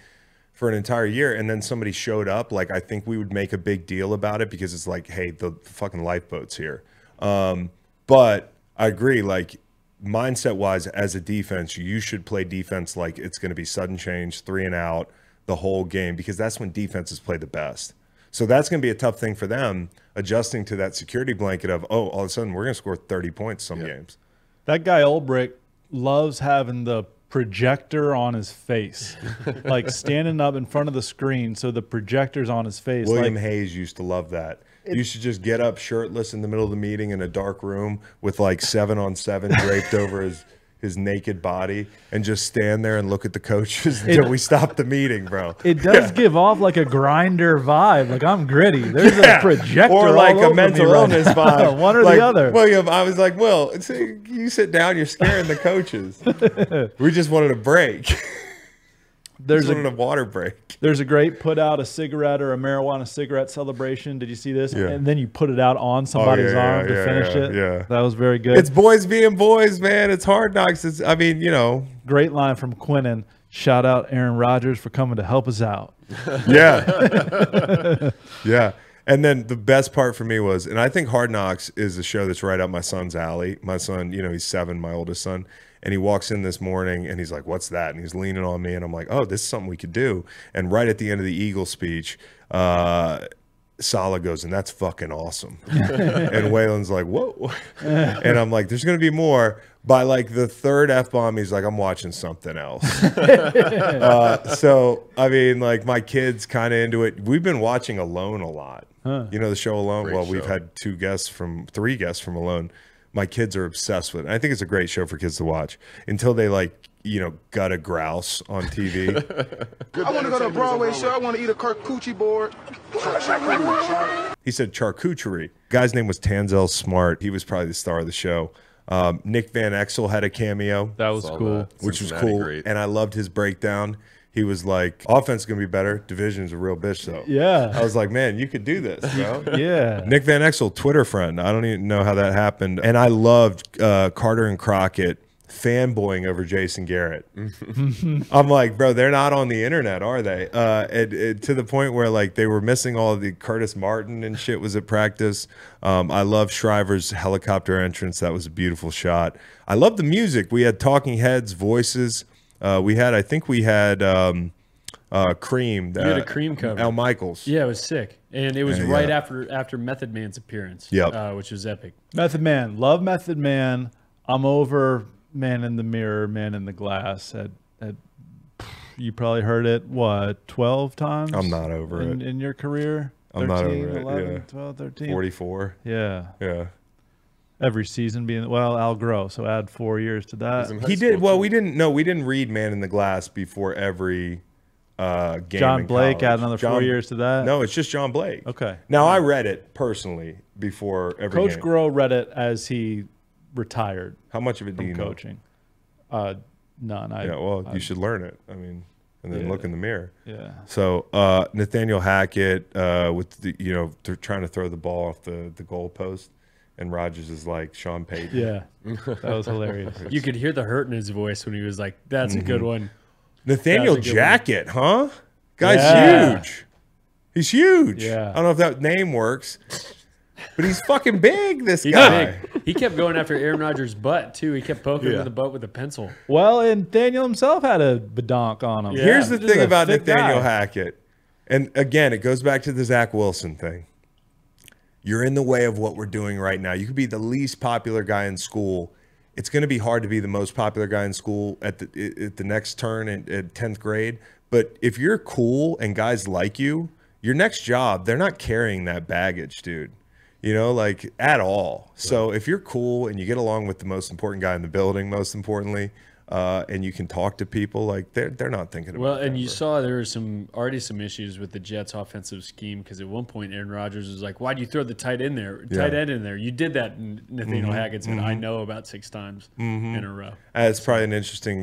Speaker 1: for an entire year, and then somebody showed up, like I think we would make a big deal about it because it's like, hey, the fucking lifeboat's here. But I agree, like mindset wise, as a defense, you should play defense like it's going to be sudden change, 3 and out the whole game, because that's when defenses play the best. So that's going to be a tough thing for them, adjusting to that security blanket of, oh, all of a sudden we're going to score 30 points some games.
Speaker 3: That guy Ulbrich loves having the projector on his face, like standing up in front of the screen so the projector's on his face.
Speaker 1: William Hayes used to love that. You should just get up shirtless in the middle of the meeting in a dark room with like 7-on-7 draped over his naked body and just stand there and look at the coaches until we stop the meeting, bro.
Speaker 3: It does give off like a grinder vibe. Like, I'm gritty. There's a projector
Speaker 1: or like
Speaker 3: all
Speaker 1: a
Speaker 3: over
Speaker 1: mental
Speaker 3: me
Speaker 1: illness vibe.
Speaker 3: One or
Speaker 1: like,
Speaker 3: the other.
Speaker 1: William, I was like, Will, you sit down, you're scaring the coaches. We just wanted a break.
Speaker 3: There's
Speaker 1: a water break.
Speaker 3: There's a great put out a cigarette or a marijuana cigarette celebration. Did you see this?
Speaker 1: Yeah.
Speaker 3: And then you put it out on somebody's arm to finish it.
Speaker 1: Yeah.
Speaker 3: That was very good.
Speaker 1: It's boys being boys, man. It's Hard Knocks.
Speaker 3: Great line from Quinnen. Shout out Aaron Rodgers for coming to help us out.
Speaker 1: Yeah. Yeah. And then the best part for me was, and I think Hard Knocks is a show that's right up my son's alley. My son, he's 7, my oldest son. And he walks in this morning and he's like, what's that? And he's leaning on me and I'm like, oh, this is something we could do. And right at the end of the Eagle speech, Saleh goes, and that's fucking awesome. And Waylon's like, whoa. And I'm like, there's going to be more. By like the third F-bomb, he's like, I'm watching something else. So, I mean, like my kid's kind of into it. We've been watching Alone a lot. You know the show Alone?
Speaker 2: Great
Speaker 1: well,
Speaker 2: show.
Speaker 1: we've had 3 guests from Alone. My kids are obsessed with it. I think it's a great show for kids to watch until they gut a grouse on TV.
Speaker 8: I want to go to a Broadway show. I want to eat a charcuterie board.
Speaker 1: He said charcuterie. Guy's name was Tanzel Smart. He was probably the star of the show. Nick Van Exel had a cameo.
Speaker 3: That was cool.
Speaker 1: Which was
Speaker 2: Cincinnati,
Speaker 1: cool.
Speaker 2: great.
Speaker 1: And I loved his breakdown. He was like, offense is going to be better. Division's a real bitch, though.
Speaker 3: Yeah.
Speaker 1: I was like, man, you could do this, bro.
Speaker 3: Yeah.
Speaker 1: Nick Van Exel, Twitter friend. I don't even know how that happened. And I loved Carter and Crockett fanboying over Jason Garrett. I'm like, bro, they're not on the internet, are they? To the point where like they were missing all of the Curtis Martin and shit was at practice. I love Shriver's helicopter entrance. That was a beautiful shot. I love the music. We had talking heads, voices. We had Cream.
Speaker 4: You had a Cream cover.
Speaker 1: Al Michaels.
Speaker 4: Yeah, it was sick. And it was
Speaker 1: Yeah,
Speaker 4: right
Speaker 1: yeah.
Speaker 4: after Method Man's appearance,
Speaker 1: Yep.
Speaker 4: which was epic.
Speaker 3: Method Man. Love Method Man. I'm over Man in the Mirror, Man in the Glass. You probably heard it, 12 times?
Speaker 1: I'm not over it.
Speaker 3: In your career?
Speaker 1: I'm not over it,
Speaker 3: 11,
Speaker 1: yeah.
Speaker 3: 12, 13?
Speaker 1: 44.
Speaker 3: Yeah.
Speaker 1: Yeah.
Speaker 3: Every season being, Al grow, so add 4 years to that.
Speaker 1: He did. Well, we didn't read Man in the Glass before every game.
Speaker 3: John
Speaker 1: in
Speaker 3: Blake
Speaker 1: college.
Speaker 3: add another 4 years to that?
Speaker 1: No, it's just John Blake.
Speaker 3: Okay.
Speaker 1: Now, I read it personally before every
Speaker 3: Coach
Speaker 1: game.
Speaker 3: Grow read it as he retired
Speaker 1: How much of it do you
Speaker 3: from
Speaker 1: know?
Speaker 3: coaching. None.
Speaker 1: You should learn it. I mean, and then look in the mirror.
Speaker 3: Yeah.
Speaker 1: So Nathaniel Hackett with they're trying to throw the ball off the goalpost, and Rodgers is like Sean Payton.
Speaker 3: Yeah. That was hilarious.
Speaker 4: You could hear the hurt in his voice when he was like, that's a good one.
Speaker 1: Nathaniel
Speaker 4: That's a good
Speaker 1: Jacket, huh? Guy's
Speaker 3: Yeah.
Speaker 1: huge. He's huge.
Speaker 3: Yeah.
Speaker 1: I don't know if that name works, but he's fucking big, this
Speaker 4: He's
Speaker 1: guy.
Speaker 4: big. He kept going after Aaron Rodgers' butt, too. He kept poking him in the butt with a pencil.
Speaker 3: Well, and Daniel himself had a badonk on him.
Speaker 4: Yeah.
Speaker 1: Here's the
Speaker 3: Just
Speaker 1: thing
Speaker 3: a
Speaker 1: about
Speaker 3: thick
Speaker 1: Nathaniel
Speaker 3: guy.
Speaker 1: Hackett. And again, it goes back to the Zach Wilson thing. You're in the way of what we're doing right now. You could be the least popular guy in school. It's going to be hard to be the most popular guy in school at the next turn at 10th grade. But if you're cool and guys like you, your next job, they're not carrying that baggage, dude. Like at all. So if you're cool and you get along with the most important guy in the building, most importantly, and you can talk to people, like they're not thinking about
Speaker 4: Well,
Speaker 1: that,
Speaker 4: and you
Speaker 1: bro.
Speaker 4: saw there were already some issues with the Jets' offensive scheme because at one point Aaron Rodgers was like, "Why'd you throw the tight end in there? You did that." And Nathaniel Hackett said, "I know about 6 times in a row."
Speaker 1: It's probably an interesting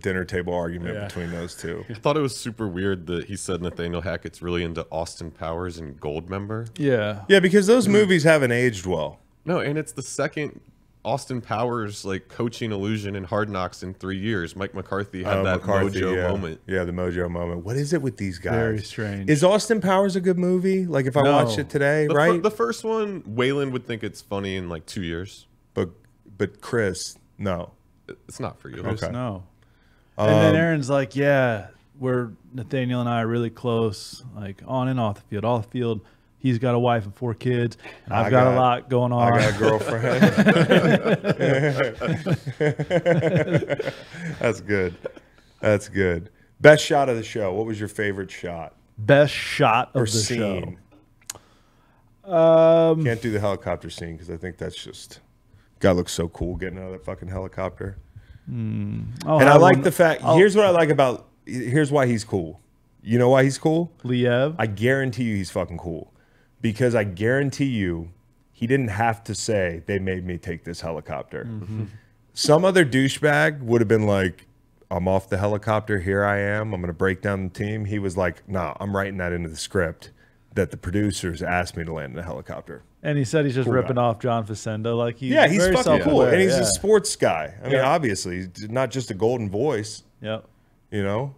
Speaker 1: dinner table argument
Speaker 4: Yeah.
Speaker 1: between those two.
Speaker 2: I thought it was super weird that he said Nathaniel Hackett's really into Austin Powers and Goldmember.
Speaker 3: Yeah.
Speaker 1: Yeah, because those movies haven't aged well.
Speaker 2: No, and it's the second Austin Powers coaching illusion in Hard Knocks in 3 years. Mike McCarthy had that mojo moment.
Speaker 1: Yeah, the mojo moment. What is it with these guys?
Speaker 3: Very strange.
Speaker 1: Is Austin Powers a good movie? Like if I
Speaker 3: No.
Speaker 1: watched it today,
Speaker 2: The,
Speaker 1: right?
Speaker 2: the first one, Waylon would think it's funny in 2 years.
Speaker 1: but Chris, no.
Speaker 2: It's not for you.
Speaker 3: Chris,
Speaker 1: Okay.
Speaker 3: no. And then Aaron's like, yeah, Nathaniel and I are really close, like on and off the field. Off the field, he's got a wife and 4 kids, and I've got a lot going on.
Speaker 1: I got a girlfriend. That's good. That's good. Best shot of the show. What was your favorite shot
Speaker 3: Best shot of
Speaker 1: or
Speaker 3: the
Speaker 1: scene?
Speaker 3: show.
Speaker 1: Can't do the helicopter scene because I think that's just guy looks so cool getting out of that fucking helicopter.
Speaker 3: I'll
Speaker 1: And I
Speaker 3: have
Speaker 1: like
Speaker 3: one-
Speaker 1: the fact. Here's what I like about. Here's why he's cool. You know why he's cool?
Speaker 3: Liev.
Speaker 1: I guarantee you he's fucking cool, because I guarantee you he didn't have to say they made me take this helicopter. Some other douchebag would have been like, I'm off the helicopter. Here I am. I'm going to break down the team. He was like, nah, I'm writing that into the script that the producers asked me to land in a helicopter.
Speaker 3: And he said he's just ripping off John Facenda. Like he's
Speaker 1: Yeah, he's
Speaker 3: very
Speaker 1: fucking cool.
Speaker 3: self-aware,
Speaker 1: And he's
Speaker 3: yeah.
Speaker 1: a sports guy. I mean,
Speaker 3: Yeah.
Speaker 1: obviously, he's not just a golden voice,
Speaker 3: Yep.
Speaker 1: you know?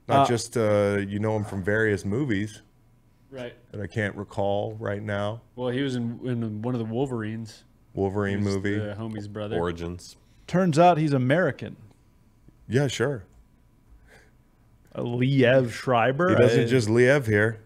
Speaker 1: Not just, you know him from various movies
Speaker 4: Right.
Speaker 1: that I can't recall right now.
Speaker 4: Well, he was in one of the Wolverines.
Speaker 1: Wolverine
Speaker 4: He was
Speaker 1: movie.
Speaker 4: the homie's brother.
Speaker 2: Origins.
Speaker 3: Turns out he's American.
Speaker 1: Yeah, sure.
Speaker 3: Liev Schreiber.
Speaker 1: He doesn't just live here.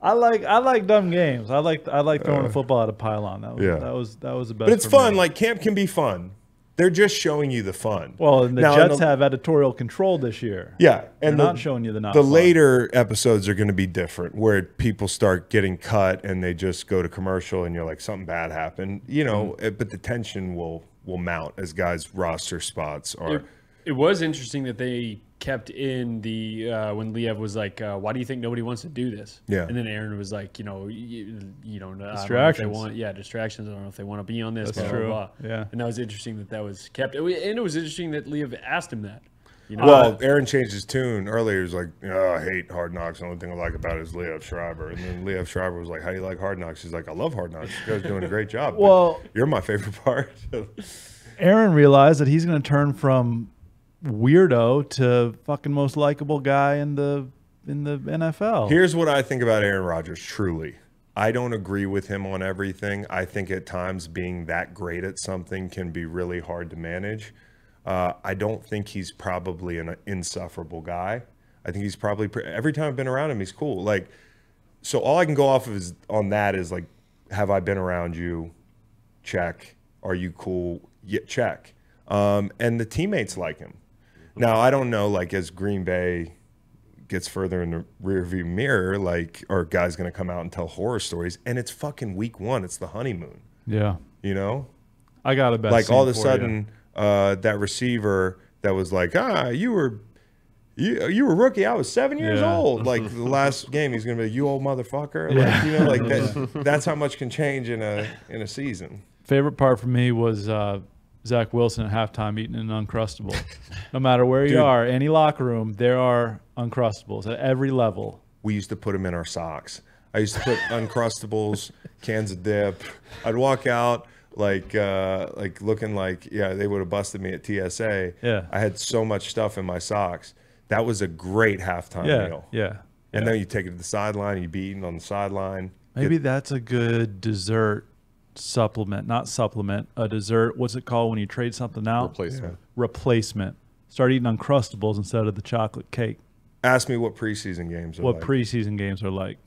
Speaker 3: I like dumb games. I like throwing a football at a pylon. That was that was the best.
Speaker 1: But it's
Speaker 3: for
Speaker 1: fun.
Speaker 3: me.
Speaker 1: Like, camp can be fun. They're just showing you the fun.
Speaker 3: Well, and the
Speaker 1: Now,
Speaker 3: Jets have editorial control this year.
Speaker 1: Yeah, and
Speaker 3: They're not showing you the not
Speaker 1: The
Speaker 3: fun.
Speaker 1: later episodes are going to be different, where people start getting cut and they just go to commercial, and you're like, something bad happened, you know. But the tension will mount as guys' roster spots are.
Speaker 4: It was interesting that they kept in the when Liev was like, "Why do you think nobody wants to do this?"
Speaker 1: Yeah.
Speaker 4: And then Aaron was like, "You know, you don't know if they
Speaker 3: Distractions.
Speaker 4: want, distractions. I don't know if they want to be on this."
Speaker 3: That's
Speaker 4: blah,
Speaker 3: true.
Speaker 4: Blah, blah.
Speaker 3: Yeah.
Speaker 4: And that was interesting that was kept. And it was interesting that Liev asked him that. You know,
Speaker 1: Well, Aaron changed his tune earlier. He was like, I hate Hard Knocks. The only thing I like about it is Liev Schreiber. And then Liev Schreiber was like, how do you like Hard Knocks? He's like, I love Hard Knocks. You guys are doing a great job.
Speaker 3: Well-
Speaker 1: But you're my favorite part.
Speaker 3: Aaron realized that he's going to turn from weirdo to fucking most likable guy in the NFL.
Speaker 1: Here's what I think about Aaron Rodgers, truly. I don't agree with him on everything. I think at times being that great at something can be really hard to manage. I don't think he's probably an insufferable guy. I think he's probably, every time I've been around him, he's cool. Like, so all I can go off of on that is like, have I been around you? Check. Are you cool? Yeah, check. And the teammates like him. Now, I don't know, like, as Green Bay gets further in the rearview mirror, like, are guys going to come out and tell horror stories? And it's fucking week one. It's the honeymoon.
Speaker 3: Yeah.
Speaker 1: You know?
Speaker 3: I got a best
Speaker 1: Like,
Speaker 3: scene
Speaker 1: all of a
Speaker 3: for
Speaker 1: sudden, that receiver that was like, you were rookie. I was 7 years
Speaker 3: Yeah.
Speaker 1: old. Like, the last game, he's going to be, you old motherfucker. Like, you know, like, that's how much can change in a season.
Speaker 3: Favorite part for me was Zach Wilson at halftime eating an Uncrustable. No matter where you
Speaker 1: Dude.
Speaker 3: are, any locker room, there are Uncrustables at every level.
Speaker 1: We used to put them in our socks. I used to put Uncrustables, cans of dip. I'd walk out like looking like, they would have busted me at TSA.
Speaker 3: Yeah.
Speaker 1: I had so much stuff in my socks. That was a great halftime meal.
Speaker 3: Yeah.
Speaker 1: And then you take it to the sideline, you be eating on the sideline.
Speaker 3: Maybe that's a good dessert supplement, not supplement, a dessert. What's it called when you trade something out?
Speaker 2: Replacement.
Speaker 3: Replacement. Start eating Uncrustables instead of the chocolate cake.
Speaker 1: Ask me what preseason games are
Speaker 3: What
Speaker 1: like.
Speaker 3: preseason games are like.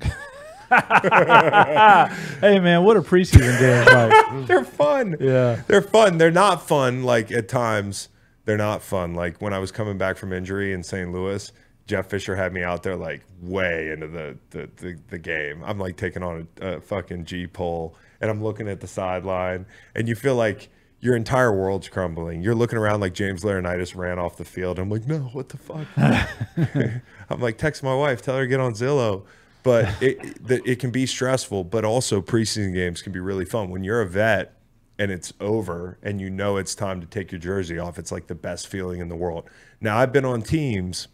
Speaker 3: Hey, man, what are preseason games like?
Speaker 1: They're fun.
Speaker 3: Yeah.
Speaker 1: They're fun. They're not fun, like, at times. They're not fun. Like, when I was coming back from injury in St. Louis, Jeff Fisher had me out there, like, way into the game. I'm, like, taking on a fucking G-pole, and I'm looking at the sideline, and you feel like your entire world's crumbling. You're looking around like James Laurinaitis ran off the field. I'm like, no, what the fuck? I'm like, text my wife, tell her to get on Zillow. But it can be stressful, but also preseason games can be really fun. When you're a vet and it's over and you know it's time to take your jersey off, it's like the best feeling in the world. Now, I've been on teams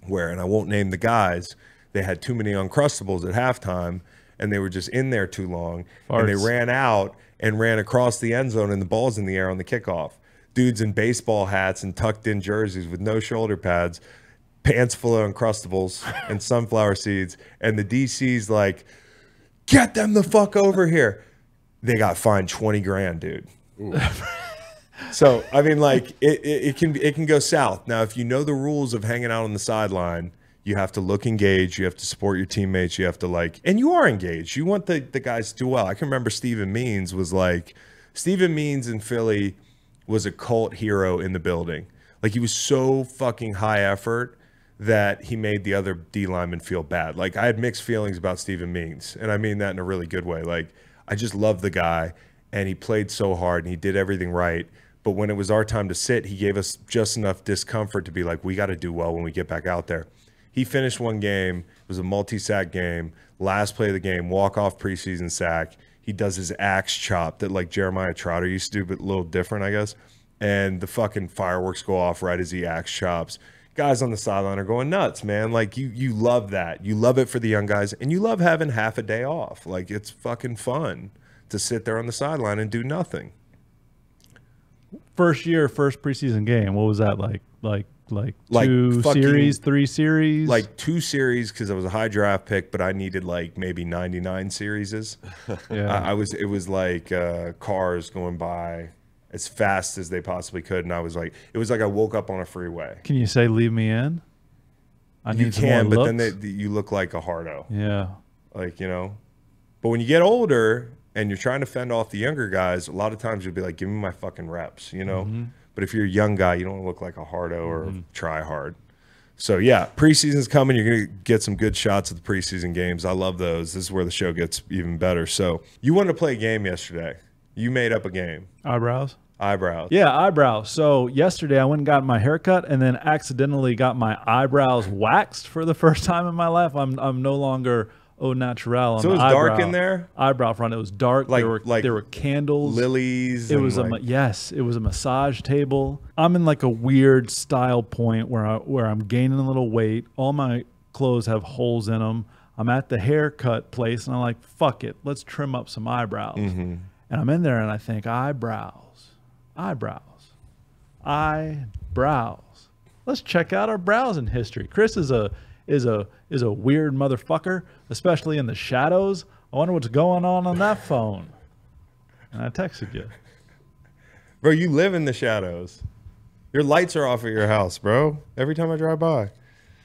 Speaker 1: where, and I won't name the guys, they had too many Uncrustables at halftime, and they were just in there too long, and they
Speaker 3: Farts.
Speaker 1: ran out and ran across the end zone, and the ball's in the air on the kickoff. Dudes in baseball hats and tucked in jerseys with no shoulder pads, pants full of Uncrustables and sunflower seeds, and the DC's like, get them the fuck over here. They got fined 20 grand, dude. So, I mean, like, it can go south. Now, if you know the rules of hanging out on the sideline, you have to look engaged. You have to support your teammates. You have to, like, and you are engaged. You want the guys to do well. I can remember Steven Means was like, Steven Means in Philly was a cult hero in the building. Like, he was so fucking high effort that he made the other D linemen feel bad. Like, I had mixed feelings about Steven Means, and I mean that in a really good way. Like, I just love the guy. and he played so hard and he did everything right. But when it was our time to sit, he gave us just enough discomfort to be like, we got to do well when we get back out there. He finished one game. It was a multi-sack game. Last play of the game, walk-off preseason sack. He does his axe chop that like Jeremiah Trotter used to do, but a little different, I guess. And the fucking fireworks go off right as he axe chops. Guys on the sideline are going nuts, man. Like, you love that. You love it for the young guys, and you love having half a day off. Like, it's fucking fun to sit there on the sideline and do nothing.
Speaker 3: First preseason game. What was that like? Like
Speaker 1: Like
Speaker 3: two series, 3 series?
Speaker 1: Like 2 series because I was a high draft pick, but I needed like maybe 99 series.
Speaker 3: Yeah.
Speaker 1: It was like cars going by as fast as they possibly could, and I was like, it was like I woke up on a freeway.
Speaker 3: Can you say leave me in?
Speaker 1: You can, but then you look like a hardo.
Speaker 3: Yeah.
Speaker 1: Like, you know. But when you get older and you're trying to fend off the younger guys, a lot of times you'll be like, give me my fucking reps, you know. But if you're a young guy, you don't look like a hardo or try hard. So, yeah, preseason's coming. You're going to get some good shots at the preseason games. I love those. This is where the show gets even better. So, you wanted to play a game yesterday. You made up a game.
Speaker 3: Eyebrows?
Speaker 1: Eyebrows.
Speaker 3: Yeah, eyebrows. So, yesterday I went and got my hair cut and then accidentally got my eyebrows waxed for the first time in my life. I'm no longer au naturel.
Speaker 1: So it was dark in there?
Speaker 3: Eyebrow front. It was dark.
Speaker 1: Like,
Speaker 3: there were candles.
Speaker 1: Lilies.
Speaker 3: It was it was a massage table. I'm in like a weird style point where I'm gaining a little weight. All my clothes have holes in them. I'm at the haircut place and I'm like, fuck it, let's trim up some eyebrows. And I'm in there and I think eyebrows. Let's check out our browsing history. Chris is a weird motherfucker, especially in the shadows. I wonder what's going on that phone. And I texted you.
Speaker 1: Bro, you live in the shadows. Your lights are off at your house, bro. Every time I drive by.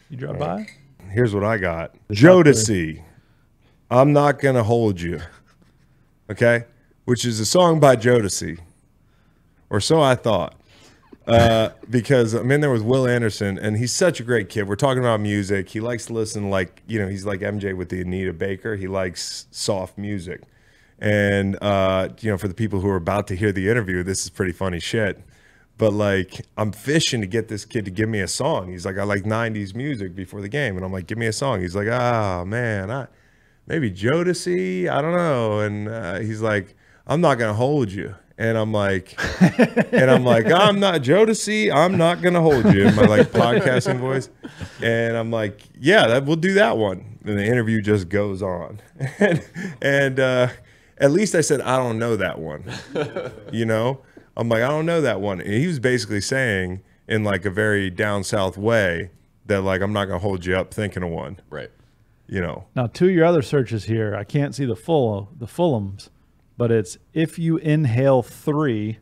Speaker 3: You drive by?
Speaker 1: Here's what I got. Jodeci. I'm Not Gonna Hold You. Okay? Which is a song by Jodeci. Or so I thought. Because I'm in there with Will Anderson, and he's such a great kid. We're talking about music. He likes to listen like, you know, he's like MJ with the Anita Baker. He likes soft music. And, you know, for the people who are about to hear the interview, this is pretty funny shit. But, like, I'm fishing to get this kid to give me a song. He's like, I like 90s music before the game. And I'm like, give me a song. He's like, man, maybe Jodeci? I don't know. And he's like, I'm Not Gonna Hold You. And I'm like, I'm not Jodeci. I'm not gonna hold you in my like podcasting voice. And I'm like, yeah, we'll do that one. And the interview just goes on. and at least I said, I don't know that one. You know, I'm like, I don't know that one. And he was basically saying in like a very down south way that like I'm not gonna hold you up thinking of one.
Speaker 2: Right.
Speaker 1: You know.
Speaker 3: Now, to your other searches here, I can't see the Fulhams. But it's if you inhale 3.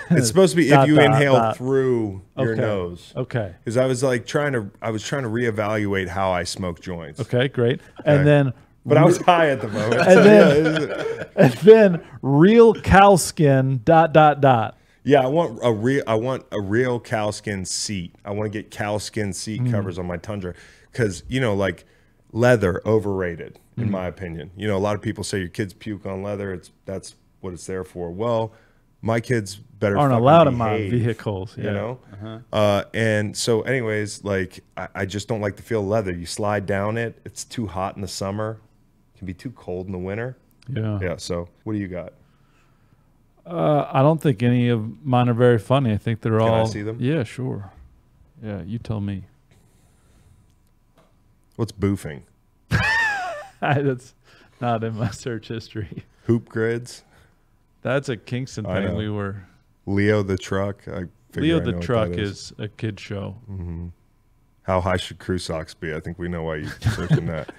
Speaker 1: It's supposed to be if you inhale through your nose.
Speaker 3: Okay.
Speaker 1: Because I was trying to reevaluate how I smoke joints.
Speaker 3: Okay, great. Okay. And then,
Speaker 1: but I was high at the moment.
Speaker 3: And then real cow skin ...
Speaker 1: Yeah, I want a real cow skin seat. I want to get cow skin seat covers on my Tundra because you know like leather overrated. In my opinion, you know, a lot of people say your kids puke on leather. That's what it's there for. Well, my kids aren't
Speaker 3: allowed in my vehicles,
Speaker 1: you know. And so, anyways, like I just don't like to feel leather. You slide down it; it's too hot in the summer. It can be too cold in the winter.
Speaker 3: Yeah.
Speaker 1: Yeah. So, what do you got?
Speaker 3: I don't think any of mine are very funny. I think they're all.
Speaker 1: Can I see them?
Speaker 3: Yeah, sure. Yeah, you tell me.
Speaker 1: What's boofing?
Speaker 3: That's not in my search history.
Speaker 1: Hoop grids.
Speaker 3: That's a Kingston thing. We were
Speaker 1: Leo the truck.
Speaker 3: Leo the truck is a kid show.
Speaker 1: How high should crew socks be? I think we know why you're searching that.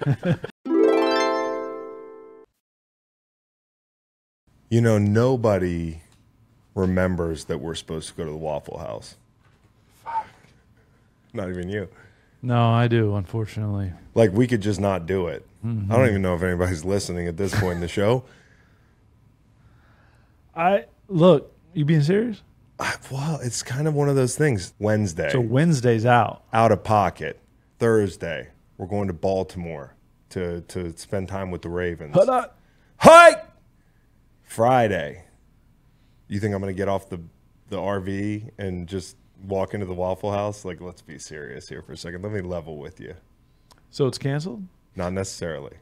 Speaker 1: You know, nobody remembers that we're supposed to go to the Waffle House. Fuck. Not even you.
Speaker 3: No, I do, unfortunately.
Speaker 1: Like, we could just not do it. I don't even know if anybody's listening at this point in the show.
Speaker 3: Look, you being serious?
Speaker 1: Well, it's kind of one of those things. Wednesday.
Speaker 3: So Wednesday's out.
Speaker 1: Out of pocket. Thursday, we're going to Baltimore to spend time with the Ravens.
Speaker 3: Hold on.
Speaker 1: Hi! Friday, You think I'm going to get off the RV and just walk into the Waffle House? Like, let's be serious here for a second. Let me level with you.
Speaker 3: So it's canceled?
Speaker 1: Not necessarily.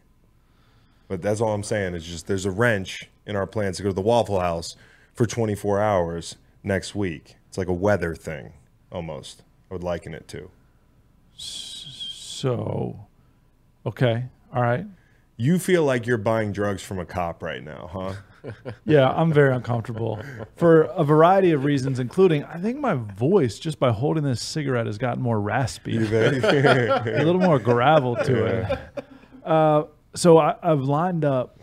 Speaker 1: But that's all I'm saying is just there's a wrench in our plans to go to the Waffle House for 24 hours next week. It's like a weather thing almost. I would liken it to.
Speaker 3: So, okay. All right.
Speaker 1: You feel like you're buying drugs from a cop right now, huh?
Speaker 3: Yeah, I'm very uncomfortable for a variety of reasons, including I think my voice just by holding this cigarette has gotten more raspy, a little more gravel to it. So I've lined up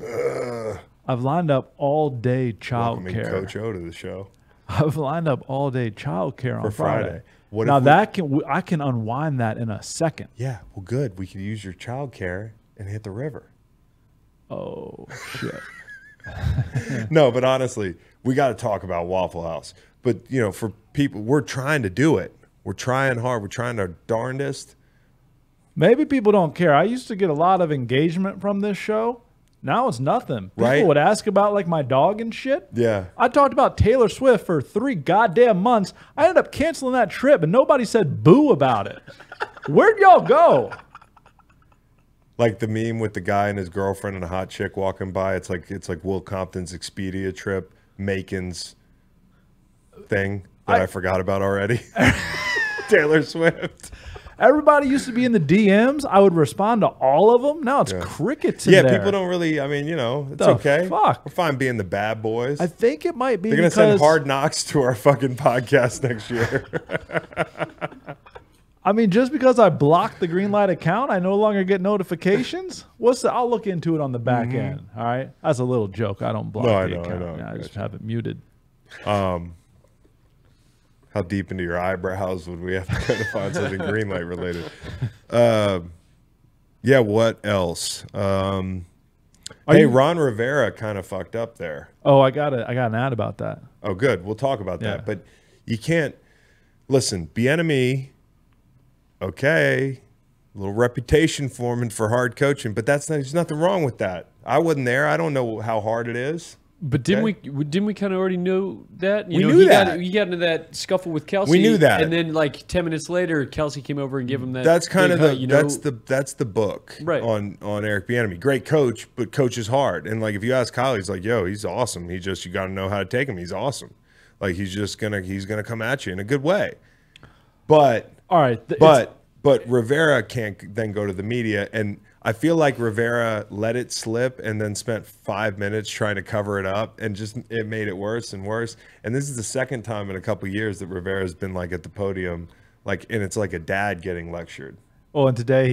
Speaker 3: all day childcare.
Speaker 1: Coach O to the show.
Speaker 3: I've lined up all day childcare on Friday.
Speaker 1: What
Speaker 3: now
Speaker 1: if
Speaker 3: I can unwind that in a second.
Speaker 1: Yeah, well, good. We could use your childcare and hit the river.
Speaker 3: Oh shit.
Speaker 1: No, but honestly, we got to talk about Waffle House. But, you know, for people, we're trying to do it. We're trying hard. We're trying our darndest.
Speaker 3: Maybe people don't care. I used to get a lot of engagement from this show. Now it's nothing. People
Speaker 1: Right?
Speaker 3: would ask about like my dog and shit.
Speaker 1: Yeah.
Speaker 3: I talked about Taylor Swift for 3 goddamn months. I ended up canceling that trip and nobody said boo about it. Where'd y'all go?
Speaker 1: Like the meme with the guy and his girlfriend and a hot chick walking by. It's like Will Compton's Expedia trip, Macon's thing that I forgot about already. Taylor Swift.
Speaker 3: Everybody used to be in the DMs. I would respond to all of them. Now it's crickets in
Speaker 1: Yeah,
Speaker 3: there.
Speaker 1: people don't really, I mean, you know, it's
Speaker 3: The
Speaker 1: okay.
Speaker 3: fuck?
Speaker 1: We're fine being the bad boys.
Speaker 3: I think it might be
Speaker 1: They're going to
Speaker 3: because
Speaker 1: send Hard Knocks to our fucking podcast next year.
Speaker 3: I mean, just because I blocked the Greenlight account, I no longer get notifications. I'll look into it on the back end. All right, that's a little joke. I don't block the account. I just have it muted.
Speaker 1: How deep into your eyebrows would we have to go to find something Greenlight related? Yeah. What else? Hey, Ron Rivera kind of fucked up there.
Speaker 3: Oh, I got an ad about that.
Speaker 1: Oh, good. We'll talk about
Speaker 3: Yeah.
Speaker 1: that. But you can't listen. Bieniemy. Okay, a little reputation forming for hard coaching, but there's nothing wrong with that. I wasn't there. I don't know how hard it is.
Speaker 4: But didn't we kind of already know that?
Speaker 1: We knew that.
Speaker 4: He got into that scuffle with Kelsey.
Speaker 1: We knew that.
Speaker 4: And then like 10 minutes later, Kelsey came over and gave him that.
Speaker 1: That's kind of
Speaker 4: big hug,
Speaker 1: that's the book
Speaker 4: Right.
Speaker 1: on Eric Bieniemy. Great coach, but coaches hard. And like if you ask Kyle, he's like, yo, he's awesome. You got to know how to take him. He's awesome. Like he's gonna come at you in a good way. But
Speaker 3: All right,
Speaker 1: But Rivera can't then go to the media, and I feel like Rivera let it slip and then spent 5 minutes trying to cover it up, and just it made it worse and worse. And this is the second time in a couple of years that Rivera's been like at the podium, like, and it's like a dad getting lectured.
Speaker 3: Oh, and today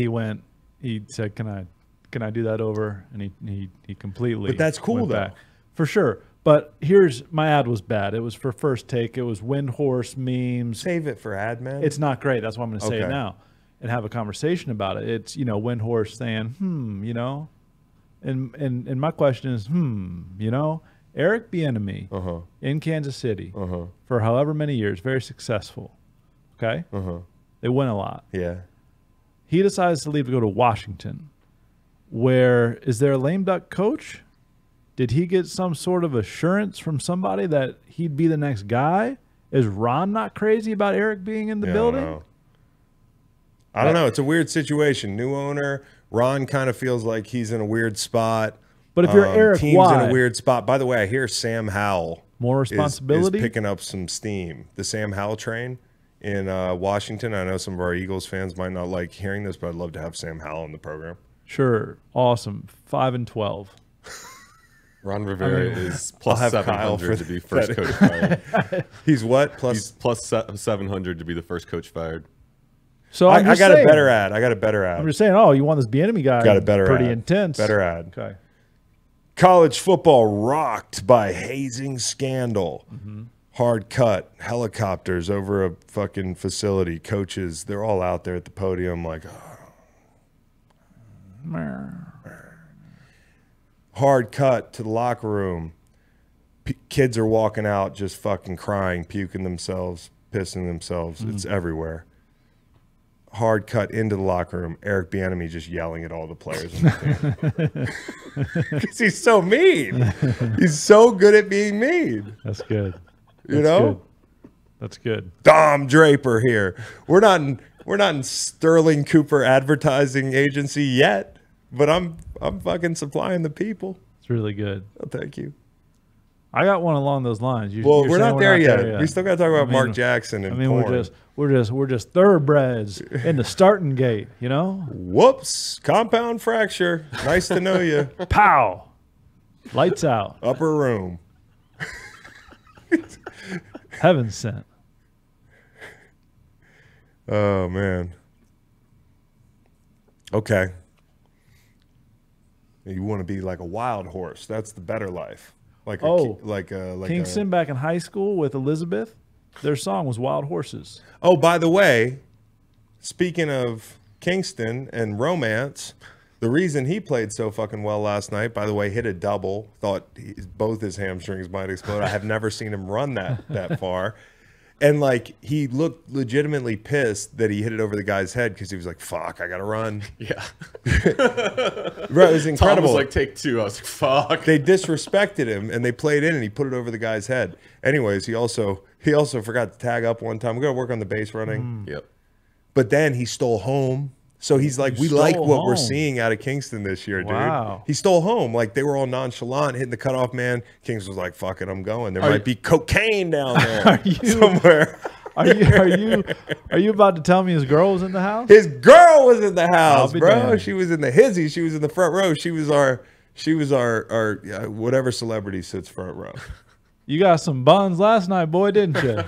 Speaker 3: he said, "Can I do that over?" And he completely.
Speaker 1: But that's cool
Speaker 3: went
Speaker 1: though,
Speaker 3: back. For sure. But my ad was bad. It was for First Take. It was wind horse memes.
Speaker 1: Save it for ad, man.
Speaker 3: It's not great. That's why I'm going to say it
Speaker 1: Okay.
Speaker 3: now and have a conversation about it. It's, wind horse saying, and my question is, Eric Bieniemy in Kansas City for however many years, very successful. Okay. They win a lot.
Speaker 1: Yeah.
Speaker 3: He decides to leave to go to Washington. Where is there a lame duck coach? Did he get some sort of assurance from somebody that he'd be the next guy? Is Ron not crazy about Eric being in the building?
Speaker 1: I don't know. It's a weird situation. New owner. Ron kind of feels like he's in a weird spot.
Speaker 3: But if you're Eric,
Speaker 1: team's
Speaker 3: why?
Speaker 1: in a weird spot. By the way, I hear Sam Howell
Speaker 3: More responsibility?
Speaker 1: is picking up some steam. The Sam Howell train in Washington. I know some of our Eagles fans might not like hearing this, but I'd love to have Sam Howell in the program.
Speaker 3: Sure. Awesome. 5-12.
Speaker 2: Ron Rivera is
Speaker 1: I'll
Speaker 2: plus
Speaker 1: have Kyle
Speaker 2: 700
Speaker 1: for
Speaker 2: to be first coach fired.
Speaker 1: He's what?
Speaker 2: He's plus 700 to be the first coach fired.
Speaker 3: So
Speaker 1: I got a better ad.
Speaker 3: I'm just saying, you want this Bieniemy guy.
Speaker 1: Got a better
Speaker 3: pretty
Speaker 1: ad.
Speaker 3: intense.
Speaker 1: Better ad.
Speaker 3: Okay.
Speaker 1: College football rocked by hazing scandal. Hard cut. Helicopters over a fucking facility. Coaches, they're all out there at the podium like, hard cut to the locker room. Kids are walking out just fucking crying, puking themselves, pissing themselves. It's everywhere. hard cut into the locker room. Eric Bieniemy just yelling at all the players in the team. Because he's so mean. He's so good at being mean.
Speaker 3: That's good.
Speaker 1: You know?
Speaker 3: Good. That's good.
Speaker 1: Dom Draper here. We're not in Sterling Cooper advertising agency yet, but I'm fucking supplying the people.
Speaker 3: It's really good.
Speaker 1: Oh, thank you.
Speaker 3: I got one along those lines.
Speaker 1: Well, we're not there yet. We still got to talk about Mark Jackson and porn.
Speaker 3: we're just thoroughbreds in the starting gate, you know?
Speaker 1: Whoops. Compound fracture. Nice to know you.
Speaker 3: Pow. Lights out.
Speaker 1: Upper room.
Speaker 3: Heaven sent.
Speaker 1: Oh, man. Okay. You want to be like a wild horse. That's the better life. Like
Speaker 3: Kingston back in high school with Elizabeth, their song was Wild Horses.
Speaker 1: Oh, by the way, speaking of Kingston and romance, the reason he played so fucking well last night, by the way, hit a double, thought both his hamstrings might explode. I have never seen him run that far. And, like, he looked legitimately pissed that he hit it over the guy's head because he was like, fuck, I got to run.
Speaker 2: Yeah.
Speaker 1: Right, it was incredible.
Speaker 2: Tom was like, take two. I was like, fuck.
Speaker 1: They disrespected him, and they played in, and he put it over the guy's head. Anyways, he also forgot to tag up one time. We're going to work on the base running.
Speaker 2: Yep.
Speaker 1: But then he stole home. So he's like, we like what we're seeing out of Kingston this year, dude.
Speaker 3: Wow.
Speaker 1: He stole home. Like, they were all nonchalant, hitting the cutoff man. Kingston was like, fuck it, I'm going. There might be cocaine down there somewhere.
Speaker 3: Are you about to tell me his girl was in the house?
Speaker 1: His girl was in the house, bro.
Speaker 3: Damned.
Speaker 1: She was in the hizzy. She was in the front row. She was our whatever celebrity sits front row.
Speaker 3: You got some buns last night, boy, didn't you?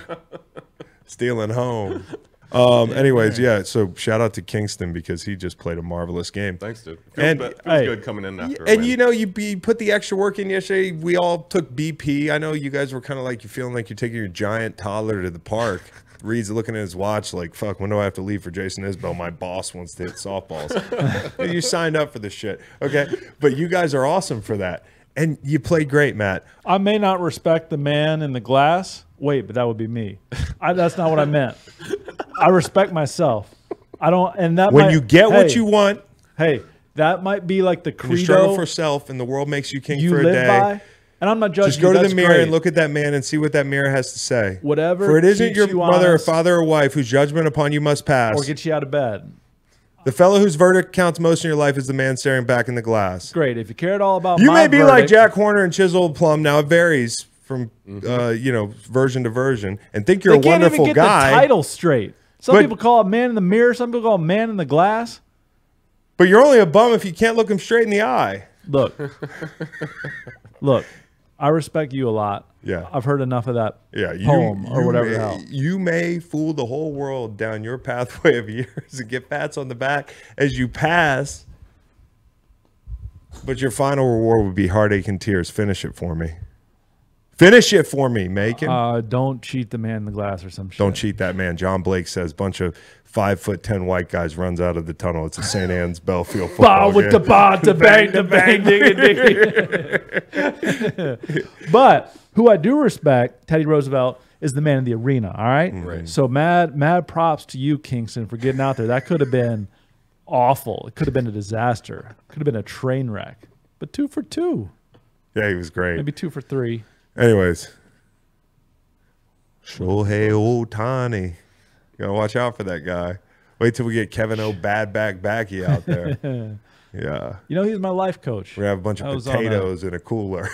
Speaker 1: Stealing home. Anyways, yeah. So shout out to Kingston because he just played a marvelous game.
Speaker 2: Thanks, dude.
Speaker 1: And
Speaker 2: feels good coming in after.
Speaker 1: And you know, you put the extra work in yesterday. We all took BP. I know you guys were kind of like, you feeling like you're taking your giant toddler to the park. Reed's looking at his watch like, fuck, when do I have to leave for Jason Isbell? My boss wants to hit softballs. You signed up for this shit. Okay. But you guys are awesome for that. And you played great, Matt.
Speaker 3: I may not respect the man in the glass. Wait, but that would be me. That's not what I meant. I respect myself. I don't, and that
Speaker 1: when you get what you want.
Speaker 3: Hey, that might be like the credo.
Speaker 1: You struggle for self, and the world makes you king for a day.
Speaker 3: By, and I'm not judging.
Speaker 1: Just go
Speaker 3: you,
Speaker 1: to the mirror
Speaker 3: great.
Speaker 1: and look at that man and see what that mirror has to say.
Speaker 3: Whatever.
Speaker 1: For it isn't your mother
Speaker 3: honest,
Speaker 1: or father or wife whose judgment upon you must pass,
Speaker 3: or get you out of bed.
Speaker 1: The fellow whose verdict counts most in your life is the man staring back in the glass.
Speaker 3: Great. If you cared all about
Speaker 1: you
Speaker 3: my
Speaker 1: may be
Speaker 3: verdict,
Speaker 1: like Jack Horner and Chiseled Plum. Now it varies from version to version, and think you're a wonderful
Speaker 3: can't even get
Speaker 1: guy.
Speaker 3: The title straight. Some people call it man in the mirror. Some people call it man in the glass.
Speaker 1: But you're only a bum if you can't look him straight in the eye.
Speaker 3: Look, I respect you a lot.
Speaker 1: Yeah,
Speaker 3: I've heard enough of that
Speaker 1: you,
Speaker 3: poem or whatever the hell.
Speaker 1: You may fool the whole world down your pathway of years and get pats on the back as you pass, but your final reward would be heartache and tears. Finish it for me. Finish it for me, Macon.
Speaker 3: Don't cheat the man in the glass or some shit.
Speaker 1: Don't cheat that man. John Blake says bunch of 5'10" white guys runs out of the tunnel. It's a St. Anne's Belfield football
Speaker 3: with
Speaker 1: game.
Speaker 3: the bang, dig. But who I do respect, Teddy Roosevelt, is the man in the arena. All right.
Speaker 2: Right.
Speaker 3: So mad props to you, Kingston, for getting out there. That could have been awful. It could have been a disaster. Could have been a train wreck. But 2 for 2.
Speaker 1: Yeah, he was great.
Speaker 3: Maybe 2 for 3.
Speaker 1: Anyways, Shohei Ohtani. You gotta watch out for that guy. Wait till we get Kevin O. Backy out there. Yeah.
Speaker 3: You know, he's my life coach.
Speaker 1: We're gonna have a bunch of potatoes in a cooler.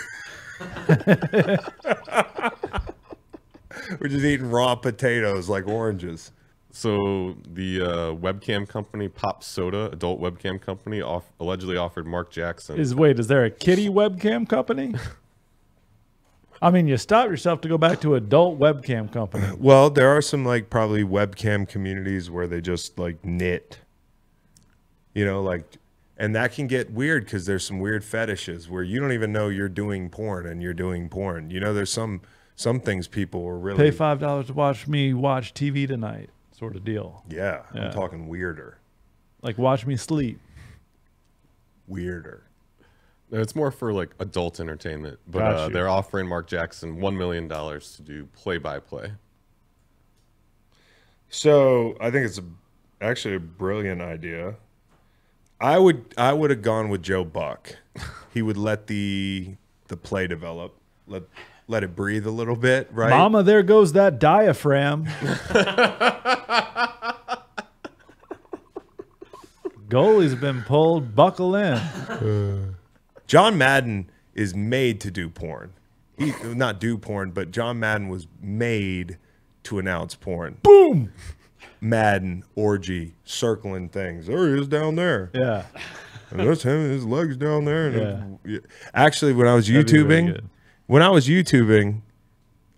Speaker 1: We're just eating raw potatoes like oranges.
Speaker 2: So the webcam company Pop Soda, adult webcam company, allegedly offered Mark Jackson.
Speaker 3: Is there a kiddie webcam company? I mean, you stop yourself to go back to adult webcam company.
Speaker 1: Well, there are some like probably webcam communities where they just like knit, and that can get weird because there's some weird fetishes where you don't even know you're doing porn and you're doing porn. There's some things people are really
Speaker 3: pay $5 to watch me watch TV tonight, sort of deal.
Speaker 1: Yeah, I'm talking weirder.
Speaker 3: Like watch me sleep.
Speaker 1: Weirder.
Speaker 2: It's more for like adult entertainment, but they're offering Mark Jackson $1 million to do play-by-play.
Speaker 1: So I think it's Actually, a brilliant idea. I would have gone with Joe Buck. He would let the play develop, let it breathe a little bit, right?
Speaker 3: Mama, there goes that diaphragm. Goalie's been pulled. Buckle in.
Speaker 1: John Madden is made to do porn. He not do porn, but John Madden was made to announce porn.
Speaker 3: Boom.
Speaker 1: Madden orgy circling things. There he is down there.
Speaker 3: Yeah.
Speaker 1: And that's him. His legs down there. And
Speaker 3: Yeah.
Speaker 1: Actually, when I was
Speaker 3: That'd be really
Speaker 1: YouTubing,
Speaker 3: good.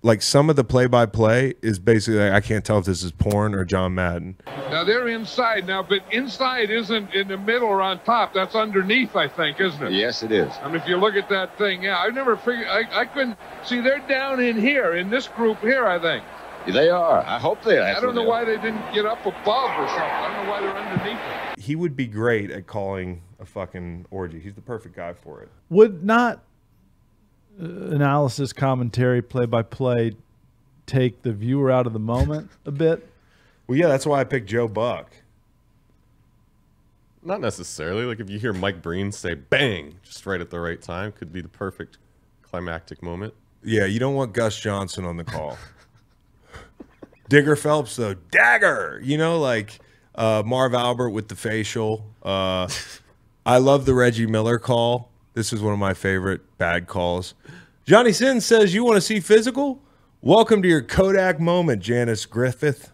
Speaker 1: like some of the play-by-play is basically like, I can't tell if this is porn or John Madden.
Speaker 9: Now they're inside now, but inside isn't in the middle or on top. That's underneath, I think, isn't it?
Speaker 10: Yes, it is.
Speaker 9: I mean, if you look at that thing, yeah, I've never figured. I couldn't see. They're down in here in this group here, I think.
Speaker 10: They are. I hope they are.
Speaker 9: I don't know why they didn't get up above or something. I don't know why they're underneath it.
Speaker 1: He would be great at calling a fucking orgy. He's the perfect guy for it.
Speaker 3: Would not analysis, commentary, play-by-play take the viewer out of the moment a bit?
Speaker 1: Well, yeah, that's why I picked Joe Buck.
Speaker 2: Not necessarily. Like if you hear Mike Breen say "bang" just right at the right time, could be the perfect climactic moment.
Speaker 1: Yeah, you don't want Gus Johnson on the call. Digger Phelps, though, dagger. You know, like Marv Albert with the facial. I love the Reggie Miller call. This is one of my favorite bad calls. Johnny Sins says, you want to see physical? Welcome to your Kodak moment, Janice Griffith.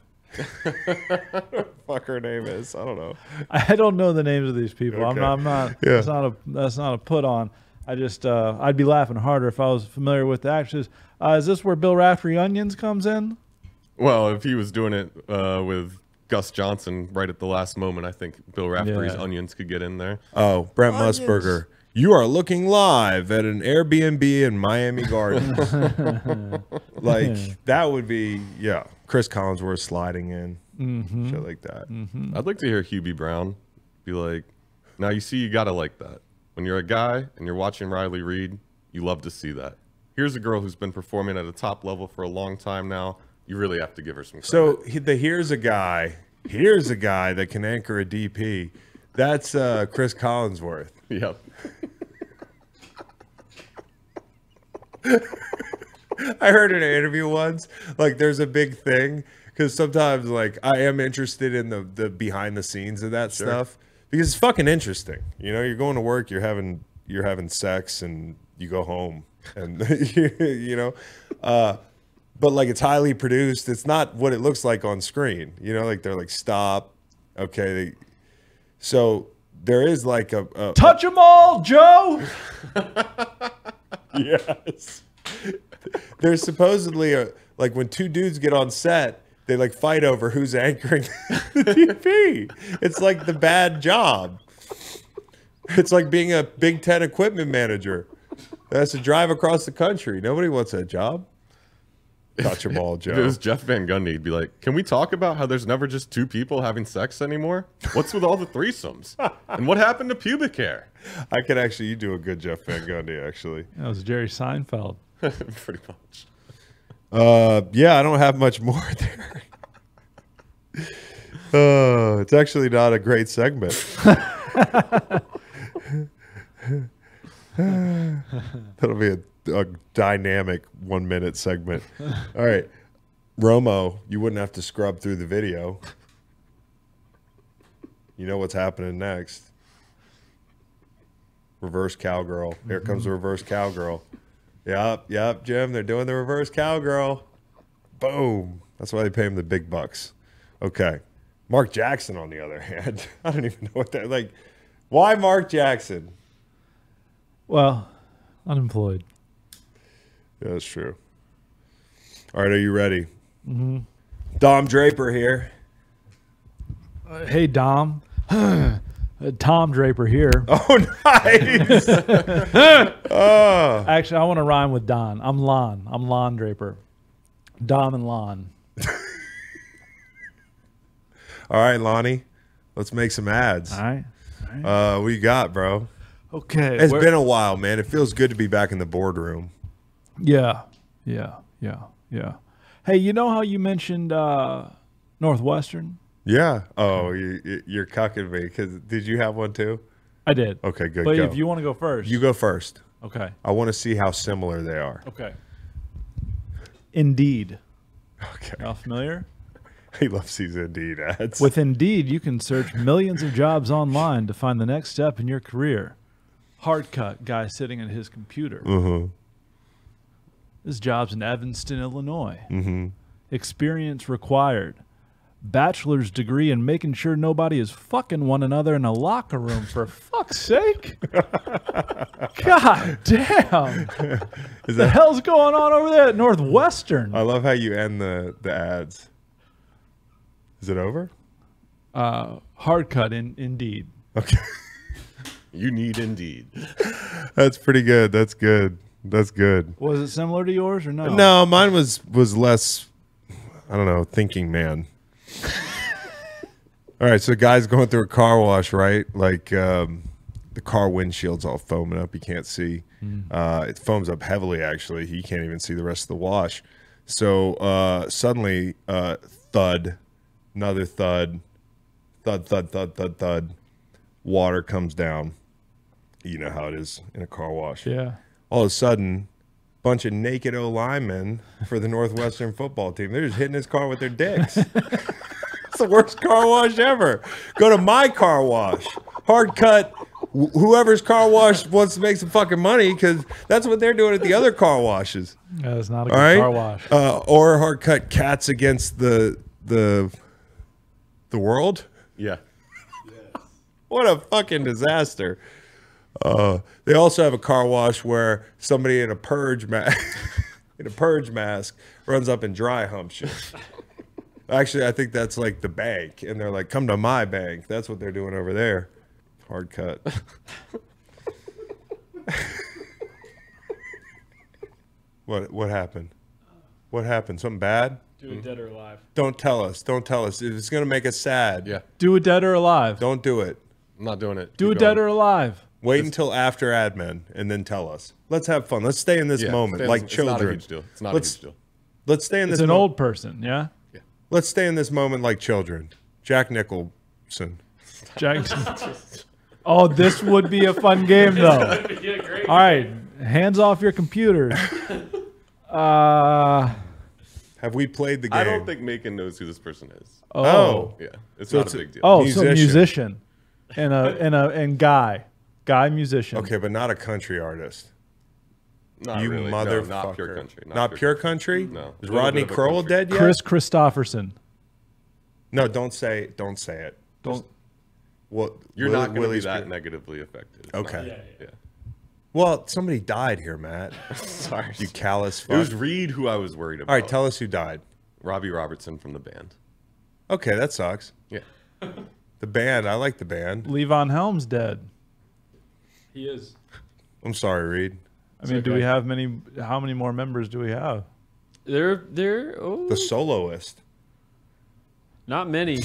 Speaker 1: Fuck her name is. I don't know.
Speaker 3: I don't know the names of these people.
Speaker 1: Okay.
Speaker 3: I'm not.
Speaker 1: Yeah.
Speaker 3: That's not a put on. I just I'd be laughing harder if I was familiar with the actors. Is this where Bill Raftery Onions comes in?
Speaker 2: Well, if he was doing it with Gus Johnson right at the last moment, I think Bill Raftery's Onions could get in there.
Speaker 1: Oh, Brent Musburger. You are looking live at an Airbnb in Miami Gardens. Like, that would be, yeah. Chris Collinsworth sliding in. Shit like that.
Speaker 2: I'd like to hear Hubie Brown be like, now you see you got to like that. When you're a guy and you're watching Riley Reid, you love to see that. Here's a girl who's been performing at a top level for a long time now. You really have to give her some credit.
Speaker 1: So here's a guy that can anchor a DP. That's Chris Collinsworth.
Speaker 2: Yep.
Speaker 1: I heard in an interview once, like there's a big thing because sometimes like I am interested in the behind the scenes of that stuff because it's fucking interesting. You know, you're going to work, you're having sex, and you go home, and you know. But like it's highly produced. It's not what it looks like on screen. You know, like they're like stop, okay. So there is like a
Speaker 3: touch 'em all, Joe.
Speaker 1: Yes. There's supposedly like when two dudes get on set, they like fight over who's anchoring the TV. It's like the bad job. It's like being a Big Ten equipment manager that has to drive across the country. Nobody wants that job. Touch them all, Joe.
Speaker 2: If it was Jeff Van Gundy, he'd be like, can we talk about how there's never just two people having sex anymore? What's with all the threesomes? And what happened to pubic hair?
Speaker 1: I could actually, you do a good Jeff Van Gundy, actually.
Speaker 3: That was Jerry Seinfeld.
Speaker 2: Pretty much.
Speaker 1: Yeah, I don't have much more there. It's actually not a great segment. That'll be a dynamic 1 minute segment. All right. Romo, you wouldn't have to scrub through the video. You know what's happening next. Reverse cowgirl. Here comes the reverse cowgirl. Yep, Jim. They're doing the reverse cowgirl. Boom. That's why they pay him the big bucks. Okay. Mark Jackson, on the other hand. I don't even know what that, like, why Mark Jackson?
Speaker 3: Well, unemployed.
Speaker 1: Yeah, that's true. All right, are you ready? Dom Draper here.
Speaker 3: Hey, Dom. Tom Draper here.
Speaker 1: Oh, nice. Oh.
Speaker 3: Actually, I want to rhyme with Don. I'm Lon. I'm Lon Draper. Dom and Lon.
Speaker 1: All right, Lonnie. Let's make some ads.
Speaker 3: All right.
Speaker 1: What you got, bro?
Speaker 3: Okay.
Speaker 1: It's been a while, man. It feels good to be back in the boardroom.
Speaker 3: Yeah. Hey, you know how you mentioned Northwestern?
Speaker 1: Yeah. Oh, you're cucking me. Because did you have one too?
Speaker 3: I did.
Speaker 1: Okay, good.
Speaker 3: But
Speaker 1: go.
Speaker 3: if you want to go first.
Speaker 1: You go first.
Speaker 3: Okay.
Speaker 1: I want to see how similar they are.
Speaker 3: Okay. Indeed.
Speaker 1: Okay.
Speaker 3: Y'all familiar?
Speaker 1: He loves these Indeed ads.
Speaker 3: With Indeed, you can search millions of jobs online to find the next step in your career. Hard cut, guy sitting at his computer.
Speaker 1: Mm-hmm.
Speaker 3: This job's in Evanston, Illinois.
Speaker 1: Mm-hmm.
Speaker 3: Experience required. Bachelor's degree in making sure nobody is fucking one another in a locker room, for fuck's sake. God damn. The hell's going on over there at Northwestern?
Speaker 1: I love how you end the ads. Is it over?
Speaker 3: Hard cut, Indeed.
Speaker 1: Okay.
Speaker 2: You need Indeed.
Speaker 1: That's pretty good. That's good. That's good.
Speaker 3: Was it similar to yours or no?
Speaker 1: No, mine was less, I don't know, thinking man. All right, so guy's going through a car wash, right? Like the car windshield's all foaming up. He can't see. It foams up heavily, actually. He can't even see the rest of the wash. So suddenly, thud, another thud, thud. Water comes down. You know how it is in a car wash.
Speaker 3: Yeah.
Speaker 1: All of a sudden, bunch of naked O-linemen for the Northwestern football team. They're just hitting his car with their dicks. It's the worst car wash ever. Go to my car wash. Hard cut. Whoever's car wash wants to make some fucking money, because that's what they're doing at the other car washes.
Speaker 3: Yeah, it's not a good car wash.
Speaker 1: Or hard cut cats against the world.
Speaker 2: Yeah.
Speaker 1: What a fucking disaster. They also have a car wash where somebody in a purge mask runs up and dry humps you. Actually, I think that's like the bank, and they're like, "Come to my bank." That's what they're doing over there. Hard cut. What happened? What happened? Something bad?
Speaker 4: Do it dead or alive.
Speaker 1: Don't tell us. Don't tell us. It's gonna make us sad.
Speaker 2: Yeah.
Speaker 3: Do it dead or alive.
Speaker 1: Don't do it.
Speaker 2: I'm not doing it.
Speaker 3: Do
Speaker 2: Keep
Speaker 3: it dead
Speaker 2: going.
Speaker 3: or alive.
Speaker 1: Wait until after admin and then tell us. Let's have fun. Let's stay in this moment like
Speaker 2: It's
Speaker 1: children.
Speaker 2: not a huge deal. It's not a huge deal.
Speaker 1: Let's stay in this.
Speaker 3: It's an old person, yeah?
Speaker 1: Let's stay in this moment like children. Jack Nicholson.
Speaker 3: Jackson. Oh, this would be a fun game, though. All right, hands off your computers.
Speaker 1: Have we played the game?
Speaker 2: I don't think Macon knows who this person is.
Speaker 3: Oh.
Speaker 2: Yeah, it's
Speaker 1: So
Speaker 2: not
Speaker 1: it's
Speaker 2: a big deal.
Speaker 3: Oh, so musician and guy musician.
Speaker 1: Okay, but not a country artist.
Speaker 2: Not
Speaker 1: You
Speaker 2: really.
Speaker 1: motherfucker.
Speaker 2: No, not pure country.
Speaker 1: Not pure country?
Speaker 2: No.
Speaker 1: Is
Speaker 2: A little
Speaker 1: Rodney
Speaker 2: bit of a
Speaker 1: Crowell
Speaker 2: country.
Speaker 1: dead yet?
Speaker 3: Chris Christopherson.
Speaker 1: No, don't say it.
Speaker 3: Don't.
Speaker 1: Well,
Speaker 2: You're not going to be
Speaker 1: Willie's
Speaker 2: that
Speaker 1: good.
Speaker 2: negatively affected. It's
Speaker 1: Okay.
Speaker 2: not- yeah.
Speaker 1: Well, somebody died here, Matt.
Speaker 2: Sorry.
Speaker 1: You callous fuck.
Speaker 2: It was Reed who I was worried about.
Speaker 1: All right, tell us who died.
Speaker 2: Robbie Robertson from the band.
Speaker 1: Okay, that sucks.
Speaker 2: Yeah.
Speaker 1: The band. I like the band.
Speaker 3: Levon Helm's dead.
Speaker 4: He is.
Speaker 1: I'm sorry, Reed.
Speaker 3: I mean, do we have many? How many more members do we have?
Speaker 4: They're
Speaker 1: The soloist.
Speaker 4: not many.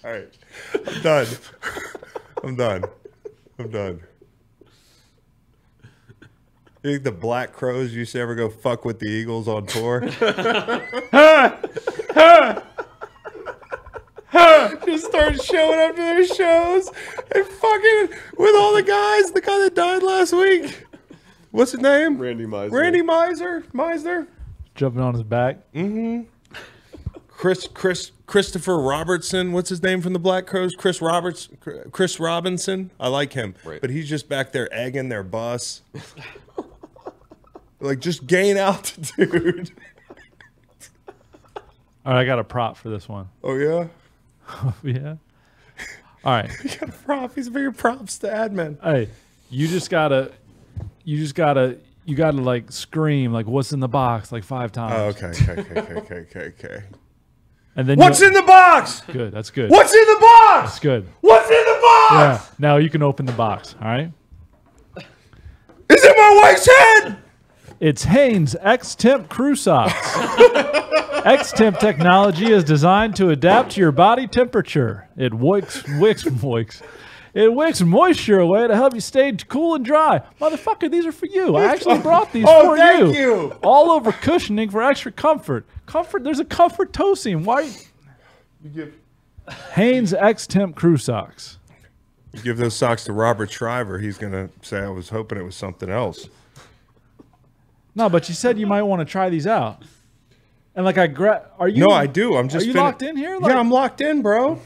Speaker 1: All right. I'm done. I'm done. You think the Black Crows used to ever go fuck with the Eagles on tour? Just started showing up to their shows and fucking with all the guys. The guy that died last week. What's his name?
Speaker 2: Randy Meisner.
Speaker 1: Randy Meisner.
Speaker 3: Jumping on his back.
Speaker 1: Christopher Robertson. What's his name from the Black Crows? Chris Robinson. I like him.
Speaker 2: Right.
Speaker 1: But he's just back there egging their bus. Like, just gain altitude.
Speaker 3: All right, I got a prop for this one.
Speaker 1: Oh, yeah?
Speaker 3: Yeah. All right.
Speaker 1: You got a prop. He's bringing props to admin.
Speaker 3: Hey, you gotta like scream like "What's in the box?" like 5 times.
Speaker 1: Oh, okay.
Speaker 3: And then
Speaker 1: What's in the box?
Speaker 3: Good. That's good.
Speaker 1: What's in the box?
Speaker 3: That's good.
Speaker 1: What's in the box?
Speaker 3: Yeah. Now you can open the box. All right.
Speaker 1: Is it my wife's head?
Speaker 3: It's Hanes X-Temp Crew Socks. X-Temp technology is designed to adapt to your body temperature. It It wicks moisture away to help you stay cool and dry. Motherfucker, these are for you. I actually brought these for
Speaker 1: thank you.
Speaker 3: All over cushioning for extra comfort. There's a comfort toe seam. Why? Hanes X-Temp Crew Socks.
Speaker 1: You give those socks to Robert Shriver, he's going to say, I was hoping it was something else.
Speaker 3: No, but you said you might want to try these out. And like are you?
Speaker 1: No, I do. I'm just.
Speaker 3: Are you locked in here?
Speaker 1: Yeah, I'm locked in, bro.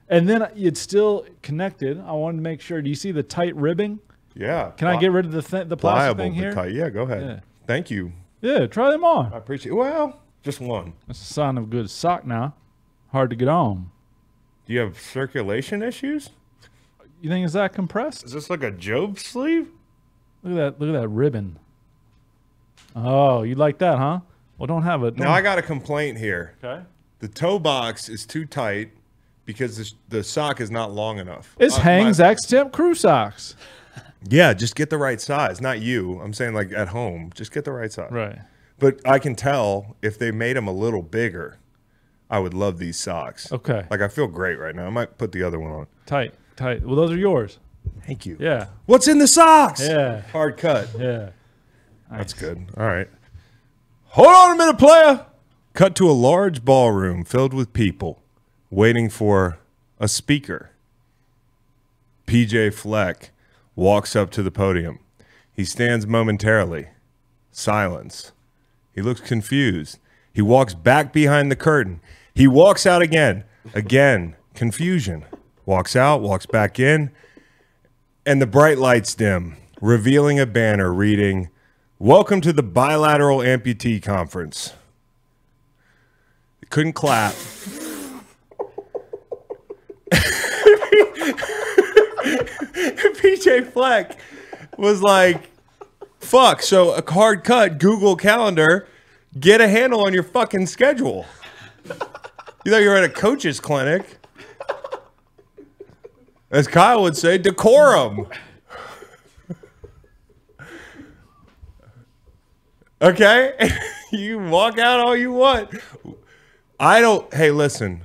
Speaker 3: And then it's still connected. I wanted to make sure. Do you see the tight ribbing?
Speaker 1: Yeah.
Speaker 3: Can I get rid of the plastic
Speaker 1: Pliable,
Speaker 3: thing here?
Speaker 1: Yeah, go ahead.
Speaker 3: Yeah.
Speaker 1: Thank you.
Speaker 3: Yeah, try them on.
Speaker 1: I appreciate it. Well, just one.
Speaker 3: That's a sign of a good sock now. Hard to get on.
Speaker 1: Do you have circulation issues?
Speaker 3: You think it's that compressed?
Speaker 1: Is this like a Job sleeve?
Speaker 3: Look at that ribbon. Oh, you like that, huh? Well, don't have it.
Speaker 1: Now I got a complaint here.
Speaker 3: Okay.
Speaker 1: The toe box is too tight because the sock is not long enough.
Speaker 3: It's Hanes X-Temp Crew Socks.
Speaker 1: Yeah, just get the right size. Not you. I'm saying like at home. Just get the right size.
Speaker 3: Right.
Speaker 1: But I can tell if they made them a little bigger, I would love these socks.
Speaker 3: Okay.
Speaker 1: Like I feel great right now. I might put the other one on.
Speaker 3: Tight. Well, those are yours.
Speaker 1: Thank you.
Speaker 3: Yeah.
Speaker 1: What's in the socks?
Speaker 3: Yeah.
Speaker 1: Hard cut.
Speaker 3: Yeah.
Speaker 1: That's good. All right. Hold on a minute, player. Cut to a large ballroom filled with people waiting for a speaker. PJ Fleck walks up to the podium. He stands momentarily. Silence. He looks confused. He walks back behind the curtain. He walks out again. Again, confusion. Walks out, walks back in, and the bright lights dim, revealing a banner reading, "Welcome to the Bilateral Amputee Conference." Couldn't clap. PJ Fleck was like, fuck, so a hard cut, Google Calendar, get a handle on your fucking schedule. You thought you were at a coach's clinic. As Kyle would say, decorum. Okay? You walk out all you want. Hey, listen.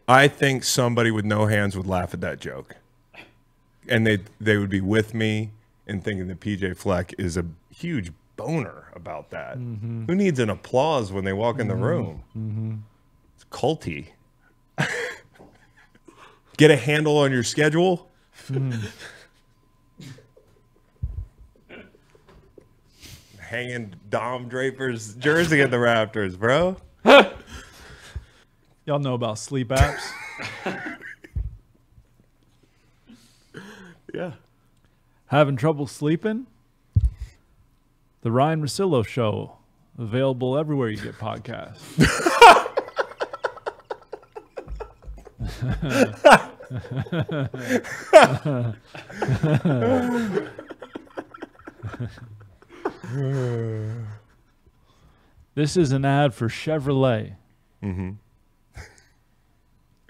Speaker 1: I think somebody with no hands would laugh at that joke. And they would be with me in thinking that PJ Fleck is a huge boner about that. Mm-hmm. Who needs an applause when they walk in the room? Mm-hmm. It's culty. Get a handle on your schedule. Hanging Dom Draper's jersey in the rafters, bro.
Speaker 3: Y'all know about sleep apps?
Speaker 2: Yeah.
Speaker 3: Having trouble sleeping? The Ryan Russillo Show. Available everywhere you get podcasts. This is an ad for Chevrolet.
Speaker 1: Mm-hmm.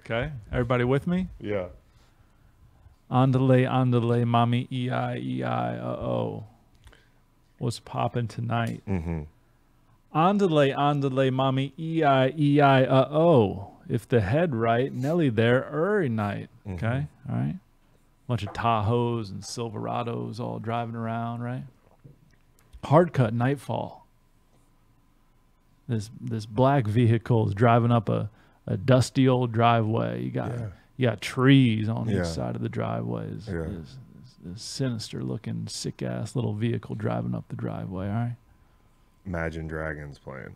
Speaker 3: Okay, everybody with me?
Speaker 1: Yeah.
Speaker 3: Andale, mommy, E-I, uh-oh. What's poppin' tonight?
Speaker 1: Mm-hmm.
Speaker 3: Andale, mommy, E-I, uh-oh. If the head right, Nelly there every night. Okay, all right. Bunch of Tahoes and Silverados all driving around, right? Hard cut nightfall. This black vehicle is driving up a dusty old driveway. You got trees on each side of the driveway. This sinister looking, sick ass little vehicle driving up the driveway, all right?
Speaker 1: Imagine Dragons playing.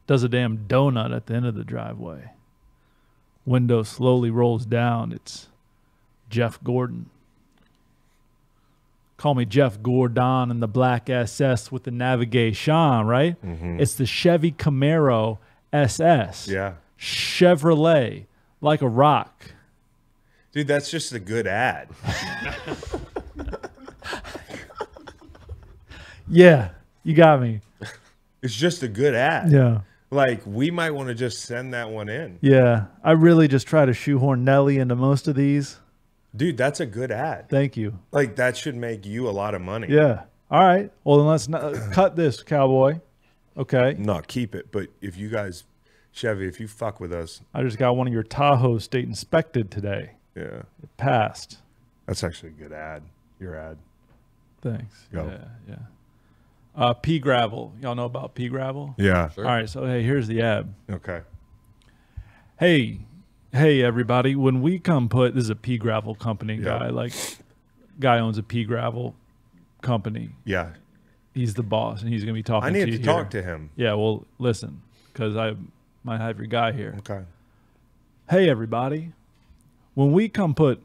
Speaker 3: Does a damn donut at the end of the driveway. Window slowly rolls down. It's Jeff Gordon. Call me Jeff Gordon in the black SS with the navigation, right?
Speaker 1: Mm-hmm.
Speaker 3: It's the Chevy Camaro SS.
Speaker 1: Yeah.
Speaker 3: Chevrolet, like a rock.
Speaker 1: Dude, that's just a good ad.
Speaker 3: Yeah, you got me.
Speaker 1: It's just a good ad.
Speaker 3: Yeah.
Speaker 1: Like, we might want to just send that one in.
Speaker 3: Yeah, I really just try to shoehorn Nelly into most of these.
Speaker 1: Dude, that's a good ad.
Speaker 3: Thank you.
Speaker 1: Like, that should make you a lot of money.
Speaker 3: Yeah. All right. Well, then let's not, cut this, cowboy. Okay.
Speaker 1: No, keep it. But if you guys Chevy, if you fuck with us.
Speaker 3: I just got one of your Tahoes state inspected today.
Speaker 1: Yeah.
Speaker 3: It passed.
Speaker 1: That's actually a good ad. Your ad.
Speaker 3: Thanks.
Speaker 1: Go.
Speaker 3: Yeah. Pea gravel. Y'all know about pea gravel?
Speaker 1: Yeah.
Speaker 3: Sure. All right. So, hey, here's the ad.
Speaker 1: Okay.
Speaker 3: Hey, everybody. When we come this is a pea gravel company guy. Guy owns a pea gravel company.
Speaker 1: Yeah.
Speaker 3: He's the boss, and he's going to be talking to you.
Speaker 1: I need to talk to him.
Speaker 3: Yeah, well, listen, because I might have your guy here.
Speaker 1: Okay.
Speaker 3: Hey, everybody. When we come put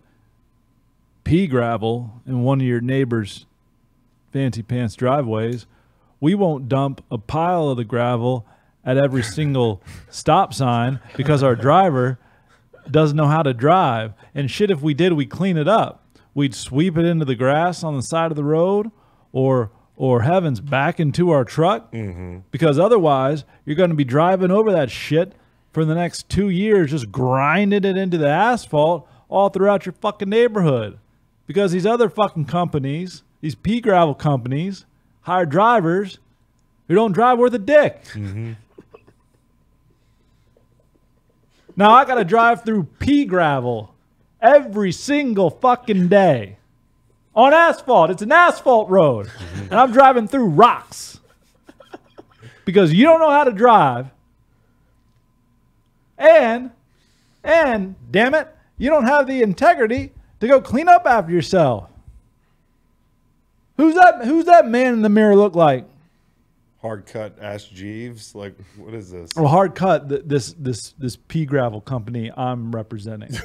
Speaker 3: pea gravel in one of your neighbor's fancy pants driveways, we won't dump a pile of the gravel at every single stop sign because our driver doesn't know how to drive. And shit, if we did, we'd clean it up. We'd sweep it into the grass on the side of the road or heavens, back into our truck, because otherwise you're going to be driving over that shit for the next 2 years, just grinding it into the asphalt all throughout your fucking neighborhood. Because these other fucking companies, these pea gravel companies, hire drivers who don't drive worth a dick. Now I got to drive through pea gravel every single fucking day. On asphalt. It's an asphalt road. And I'm driving through rocks. Because you don't know how to drive. And damn it, you don't have the integrity to go clean up after yourself. Who's that man in the mirror look like?
Speaker 1: Hard cut Ash Jeeves? Like, what is this?
Speaker 3: Well, hard cut, this pea gravel company I'm representing.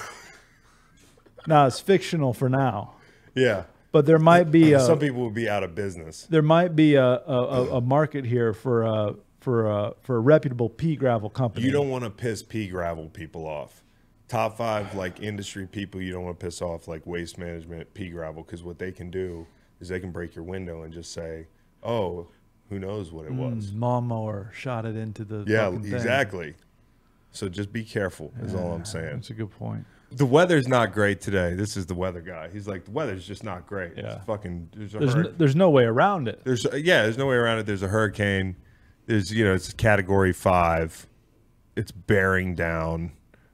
Speaker 3: Now, it's fictional for now.
Speaker 1: Yeah.
Speaker 3: But there might be
Speaker 1: some people will be out of business.
Speaker 3: There might be a market here for a reputable pea gravel company.
Speaker 1: You don't want to piss pea gravel people off. Top 5 like industry people you don't want to piss off, like Waste Management, pea gravel, because what they can do is they can break your window and just say, "Oh, who knows what it was?
Speaker 3: Lawnmower shot it into the fucking thing."
Speaker 1: Exactly. So just be careful. Is all I'm saying.
Speaker 3: That's a good point.
Speaker 1: The weather's not great today. This is the weather guy. He's like, the weather's just not great.
Speaker 3: Yeah.
Speaker 1: It's fucking.
Speaker 3: There's no way around it.
Speaker 1: There's no way around it. There's a hurricane. There's it's Category 5. It's bearing down.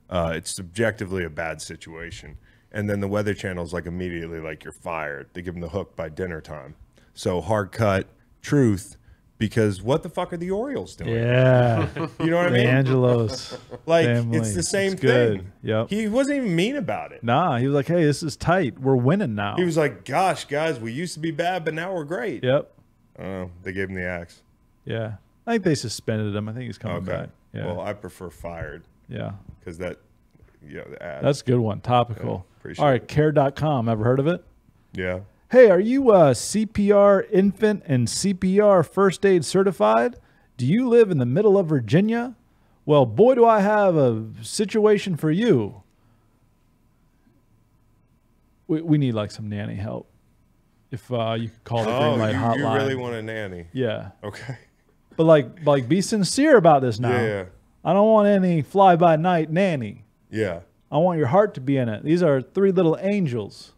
Speaker 1: It's subjectively a bad situation. And then the Weather Channel's like immediately like you're fired. They give them the hook by dinner time. So hard cut truth. Because what the fuck are the Orioles doing?
Speaker 3: Yeah.
Speaker 1: You know what I mean?
Speaker 3: Angelos.
Speaker 1: Like,
Speaker 3: family.
Speaker 1: it's the same
Speaker 3: It's good.
Speaker 1: thing.
Speaker 3: Yep.
Speaker 1: He wasn't even mean about it.
Speaker 3: Nah, he was like, hey, this is tight. We're winning now.
Speaker 1: He was like, gosh, guys, we used to be bad, but now we're great.
Speaker 3: Yep.
Speaker 1: Oh, they gave him the axe.
Speaker 3: Yeah. I think they suspended him. I think he's coming back. Yeah.
Speaker 1: Well, I prefer fired.
Speaker 3: Yeah.
Speaker 1: Because that, the ad.
Speaker 3: That's a good one. Topical.
Speaker 1: Yeah, appreciate
Speaker 3: All right, care.com. Ever heard of it?
Speaker 1: Yeah.
Speaker 3: Hey, are you CPR infant and CPR first aid certified? Do you live in the middle of Virginia? Well, boy, do I have a situation for you. We need like some nanny help. If you could call the Green Light Hotline.
Speaker 1: You really want a nanny?
Speaker 3: Yeah.
Speaker 1: Okay.
Speaker 3: But like be sincere about this now.
Speaker 1: Yeah.
Speaker 3: I don't want any fly-by-night nanny.
Speaker 1: Yeah.
Speaker 3: I want your heart to be in it. These are 3 little angels.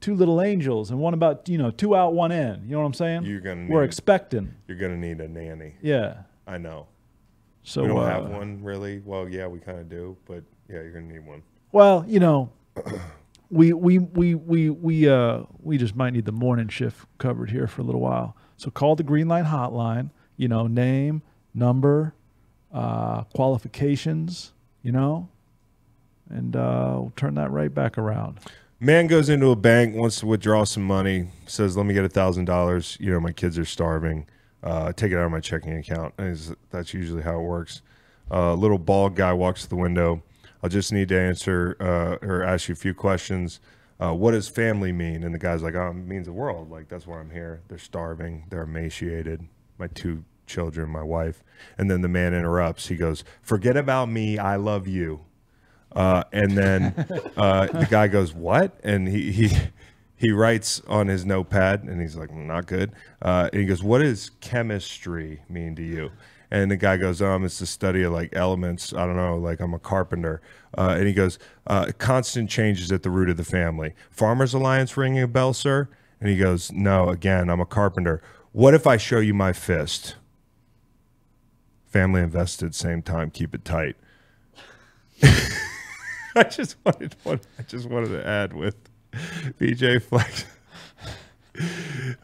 Speaker 3: 2 little angels, and one about 2 out, 1 in. You know what I'm saying? We're expecting.
Speaker 1: You're gonna need a nanny.
Speaker 3: Yeah.
Speaker 1: I know.
Speaker 3: So
Speaker 1: we don't have one really. Well, yeah, we kind of do, but yeah, you're gonna need one.
Speaker 3: Well, we just might need the morning shift covered here for a little while. So call the Green Light Hotline. Name, number, qualifications. And we'll turn that right back around.
Speaker 1: Man goes into a bank, wants to withdraw some money, says, let me get $1,000. My kids are starving. Take it out of my checking account. That's usually how it works. Little bald guy walks to the window. I'll just need to answer or ask you a few questions. What does family mean? And the guy's like, oh, it means the world. Like, that's why I'm here. They're starving. They're emaciated. My 2 children, my wife. And then the man interrupts. He goes, forget about me. I love you. And then the guy goes, what? And he writes on his notepad, and he's like, not good. And he goes, what does chemistry mean to you? And the guy goes, it's the study of like elements. I don't know, like I'm a carpenter. And he goes, constant changes at the root of the family. Farmers Alliance ringing a bell, sir? And he goes, no, again, I'm a carpenter. What if I show you my fist? Family invested, same time, keep it tight. I just wanted to add with BJ Flex.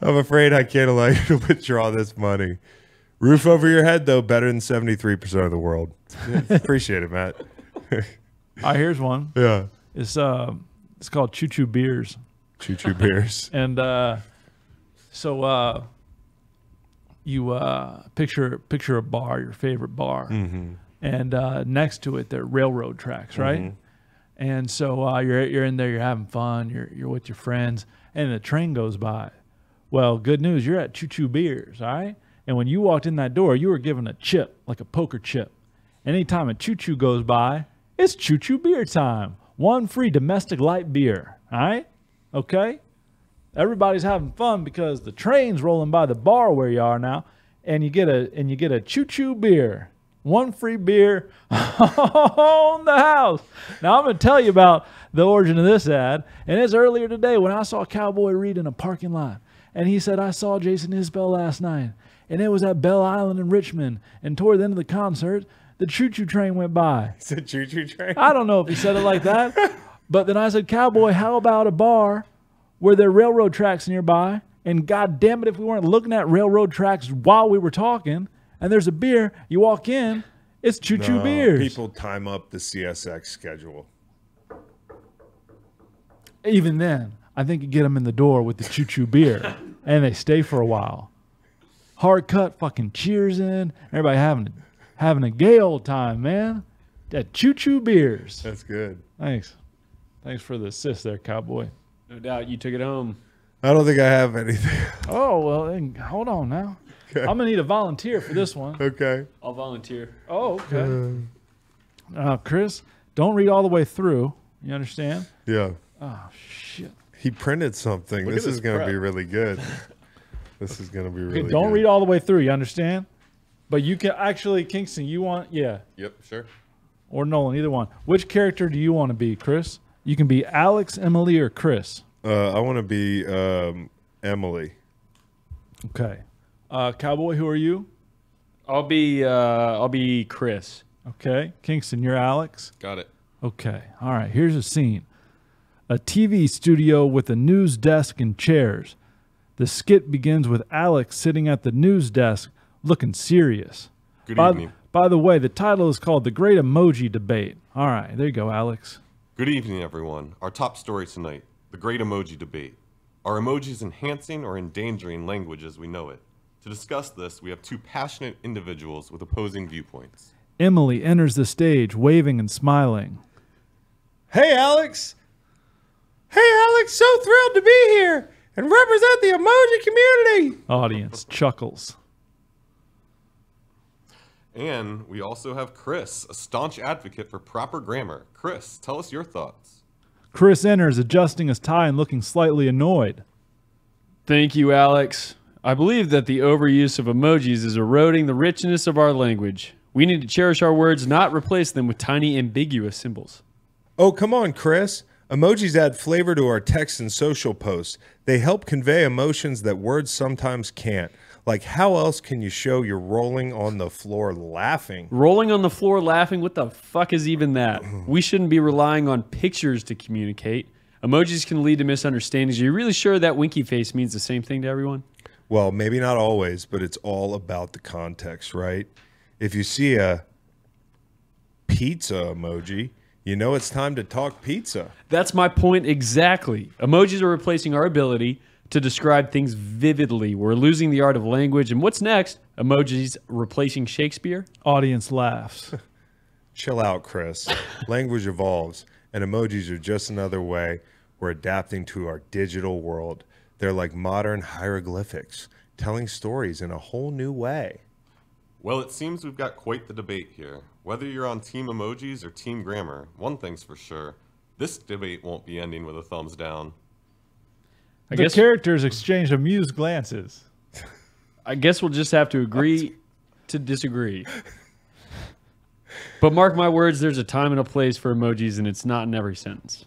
Speaker 1: I'm afraid I can't allow you to withdraw this money. Roof over your head, though, better than 73% of the world. Appreciate it, Matt.
Speaker 3: All right, here's one.
Speaker 1: Yeah.
Speaker 3: It's called Choo Choo Beers.
Speaker 1: Choo Choo Beers.
Speaker 3: And you picture a bar, your favorite bar.
Speaker 1: Mm-hmm.
Speaker 3: And next to it, there are railroad tracks, right?
Speaker 1: Mm-hmm.
Speaker 3: And so you're in there, you're having fun, you're with your friends, and the train goes by. Well, good news, you're at Choo Choo Beers, all right? And when you walked in that door, you were given a chip, like a poker chip. Anytime a choo-choo goes by, it's Choo Choo Beer time. 1 free domestic light beer, all right? Okay? Everybody's having fun because the train's rolling by the bar where you are now, and you get a Choo Choo Beer. 1 free beer on the house. Now, I'm going to tell you about the origin of this ad, and it's earlier today when I saw Cowboy Reed in a parking lot, and he said, I saw Jason Isbell last night, and it was at Belle Island in Richmond, and toward the end of the concert, the choo-choo train went by.
Speaker 1: It's a choo-choo train?
Speaker 3: I don't know if he said it like that, but then I said, Cowboy, how about a bar where there are railroad tracks nearby, and God damn it, if we weren't looking at railroad tracks while we were talking, and there's a beer, you walk in, it's Choo Choo Beers.
Speaker 1: People time up the CSX schedule.
Speaker 3: Even then, I think you get them in the door with the Choo Choo Beer, and they stay for a while. Hard cut, fucking cheers in, everybody having a gay old time, man. That Choo Choo Beers.
Speaker 1: That's good.
Speaker 3: Thanks for the assist there, Cowboy.
Speaker 4: No doubt you took it home.
Speaker 1: I don't think I have anything.
Speaker 3: Oh, well, then, hold on now. Okay. I'm going to need a volunteer for this one.
Speaker 1: Okay.
Speaker 4: I'll volunteer.
Speaker 3: Oh, okay. Chris, don't read all the way through. You understand?
Speaker 1: Yeah.
Speaker 3: Oh, shit.
Speaker 1: He printed something. This is going to be really good. This is going to be really good.
Speaker 3: Don't read all the way through. You understand? But you can actually, Kingston, you want, yeah.
Speaker 2: Yep, sure.
Speaker 3: Or Nolan, either one. Which character do you want to be, Chris? You can be Alex, Emily, or Chris.
Speaker 1: I want to be Emily.
Speaker 3: Okay. Cowboy, who are you?
Speaker 4: I'll be Chris.
Speaker 3: Okay. Kingston, you're Alex?
Speaker 2: Got it.
Speaker 3: Okay. All right. Here's a scene. A TV studio with a news desk and chairs. The skit begins with Alex sitting at the news desk looking serious.
Speaker 2: Good evening.
Speaker 3: By the way, the title is called The Great Emoji Debate. All right. There you go, Alex.
Speaker 2: Good evening, everyone. Our top story tonight, the Great Emoji Debate. Are emojis enhancing or endangering language as we know it? To discuss this, we have two passionate individuals with opposing viewpoints.
Speaker 3: Emily enters the stage, waving and smiling.
Speaker 1: Hey, Alex. Hey, Alex. So thrilled to be here and represent the emoji community.
Speaker 3: Audience chuckles.
Speaker 2: And we also have Chris, a staunch advocate for proper grammar. Chris, tell us your thoughts.
Speaker 3: Chris enters, adjusting his tie and looking slightly annoyed.
Speaker 4: Thank you, Alex. I believe that the overuse of emojis is eroding the richness of our language. We need to cherish our words, not replace them with tiny, ambiguous symbols.
Speaker 1: Oh, come on, Chris. Emojis add flavor to our text and social posts. They help convey emotions that words sometimes can't. Like, how else can you show you're rolling on the floor laughing?
Speaker 4: Rolling on the floor laughing? What the fuck is even that? We shouldn't be relying on pictures to communicate. Emojis can lead to misunderstandings. Are you really sure that winky face means the same thing to everyone?
Speaker 1: Well, maybe not always, but it's all about the context, right? If you see a pizza emoji, you know it's time to talk pizza.
Speaker 4: That's my point exactly. Emojis are replacing our ability to describe things vividly. We're losing the art of language. And what's next? Emojis replacing Shakespeare?
Speaker 3: Audience laughs.
Speaker 1: Chill out, Chris. Language evolves, and emojis are just another way we're adapting to our digital world. They're like modern hieroglyphics, telling stories in a whole new way.
Speaker 2: Well, it seems we've got quite the debate here. Whether you're on Team Emojis or Team Grammar, one thing's for sure. This debate won't be ending with a thumbs down.
Speaker 3: The characters exchange amused glances.
Speaker 4: I guess we'll just have to agree to disagree. But mark my words, there's a time and a place for emojis, and it's not in every sentence.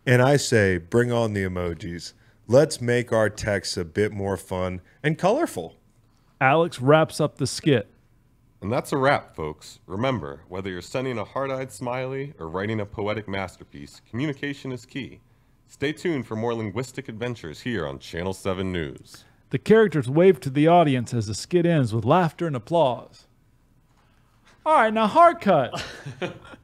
Speaker 1: And I say, bring on the emojis. Let's make our texts a bit more fun and colorful.
Speaker 3: Alex wraps up the skit.
Speaker 2: And that's a wrap, folks. Remember, whether you're sending a hard-eyed smiley or writing a poetic masterpiece, communication is key. Stay tuned for more linguistic adventures here on Channel 7 News.
Speaker 3: The characters wave to the audience as the skit ends with laughter and applause. All right, now hard cut.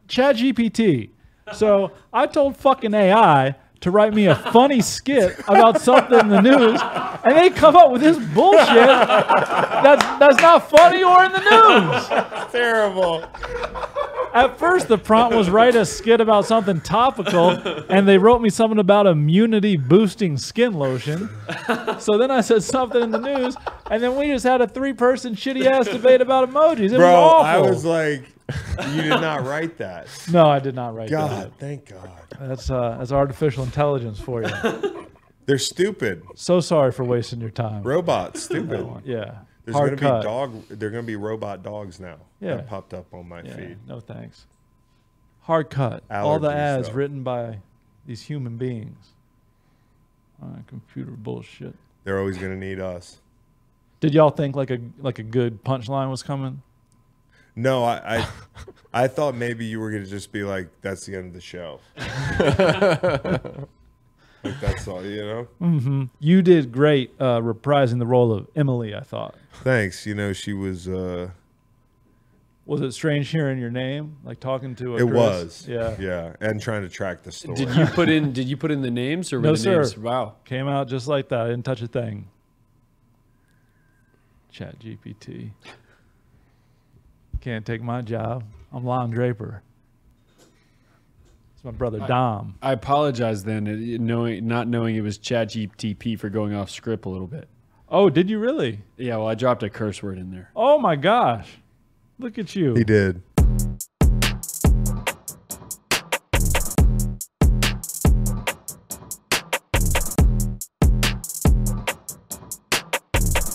Speaker 3: ChatGPT. So I told fucking AI to write me a funny skit about something in the news, and they come up with this bullshit that's not funny or in the news.
Speaker 1: Terrible.
Speaker 3: At first, the prompt was write a skit about something topical, and they wrote me something about immunity-boosting skin lotion. So then I said something in the news, and then we just had a 3-person shitty-ass debate about emojis. It was awful.
Speaker 1: I was like, you did not write that.
Speaker 3: No, I did not write that.
Speaker 1: God, thank God.
Speaker 3: That's artificial intelligence for you.
Speaker 1: They're stupid.
Speaker 3: So sorry for wasting your time.
Speaker 1: Robots, stupid.
Speaker 3: Yeah.
Speaker 1: There's going to be they're going to be robot dogs now.
Speaker 3: Yeah.
Speaker 1: That popped up on my feed.
Speaker 3: No thanks. Hard cut. All the
Speaker 1: Allergies,
Speaker 3: ads
Speaker 1: though.
Speaker 3: written by these human beings. Computer bullshit.
Speaker 1: They're always going to need us.
Speaker 3: Did y'all think like a good punchline was coming?
Speaker 1: No, I thought maybe you were going to just be like, that's the end of the show. Like that's all, you know?
Speaker 3: Mm-hmm. You did great reprising the role of Emily, I thought.
Speaker 1: Thanks. You know, she was...
Speaker 3: Was it strange hearing your name, like talking to a
Speaker 1: It
Speaker 3: Chris?
Speaker 1: was.
Speaker 3: Yeah.
Speaker 1: Yeah, and trying to track the story.
Speaker 4: Did you put in the names or were
Speaker 3: No,
Speaker 4: the
Speaker 3: sir.
Speaker 4: names? Wow.
Speaker 3: Came out just like that. I didn't touch a thing. Chat GPT. Can't take my job. I'm Lon Draper. It's my brother Dom.
Speaker 4: I apologize then, not knowing it was ChatGPT for going off script a little bit.
Speaker 3: Oh, did you really?
Speaker 4: Yeah, well, I dropped a curse word in there.
Speaker 3: Oh my gosh. Look at you.
Speaker 1: He did.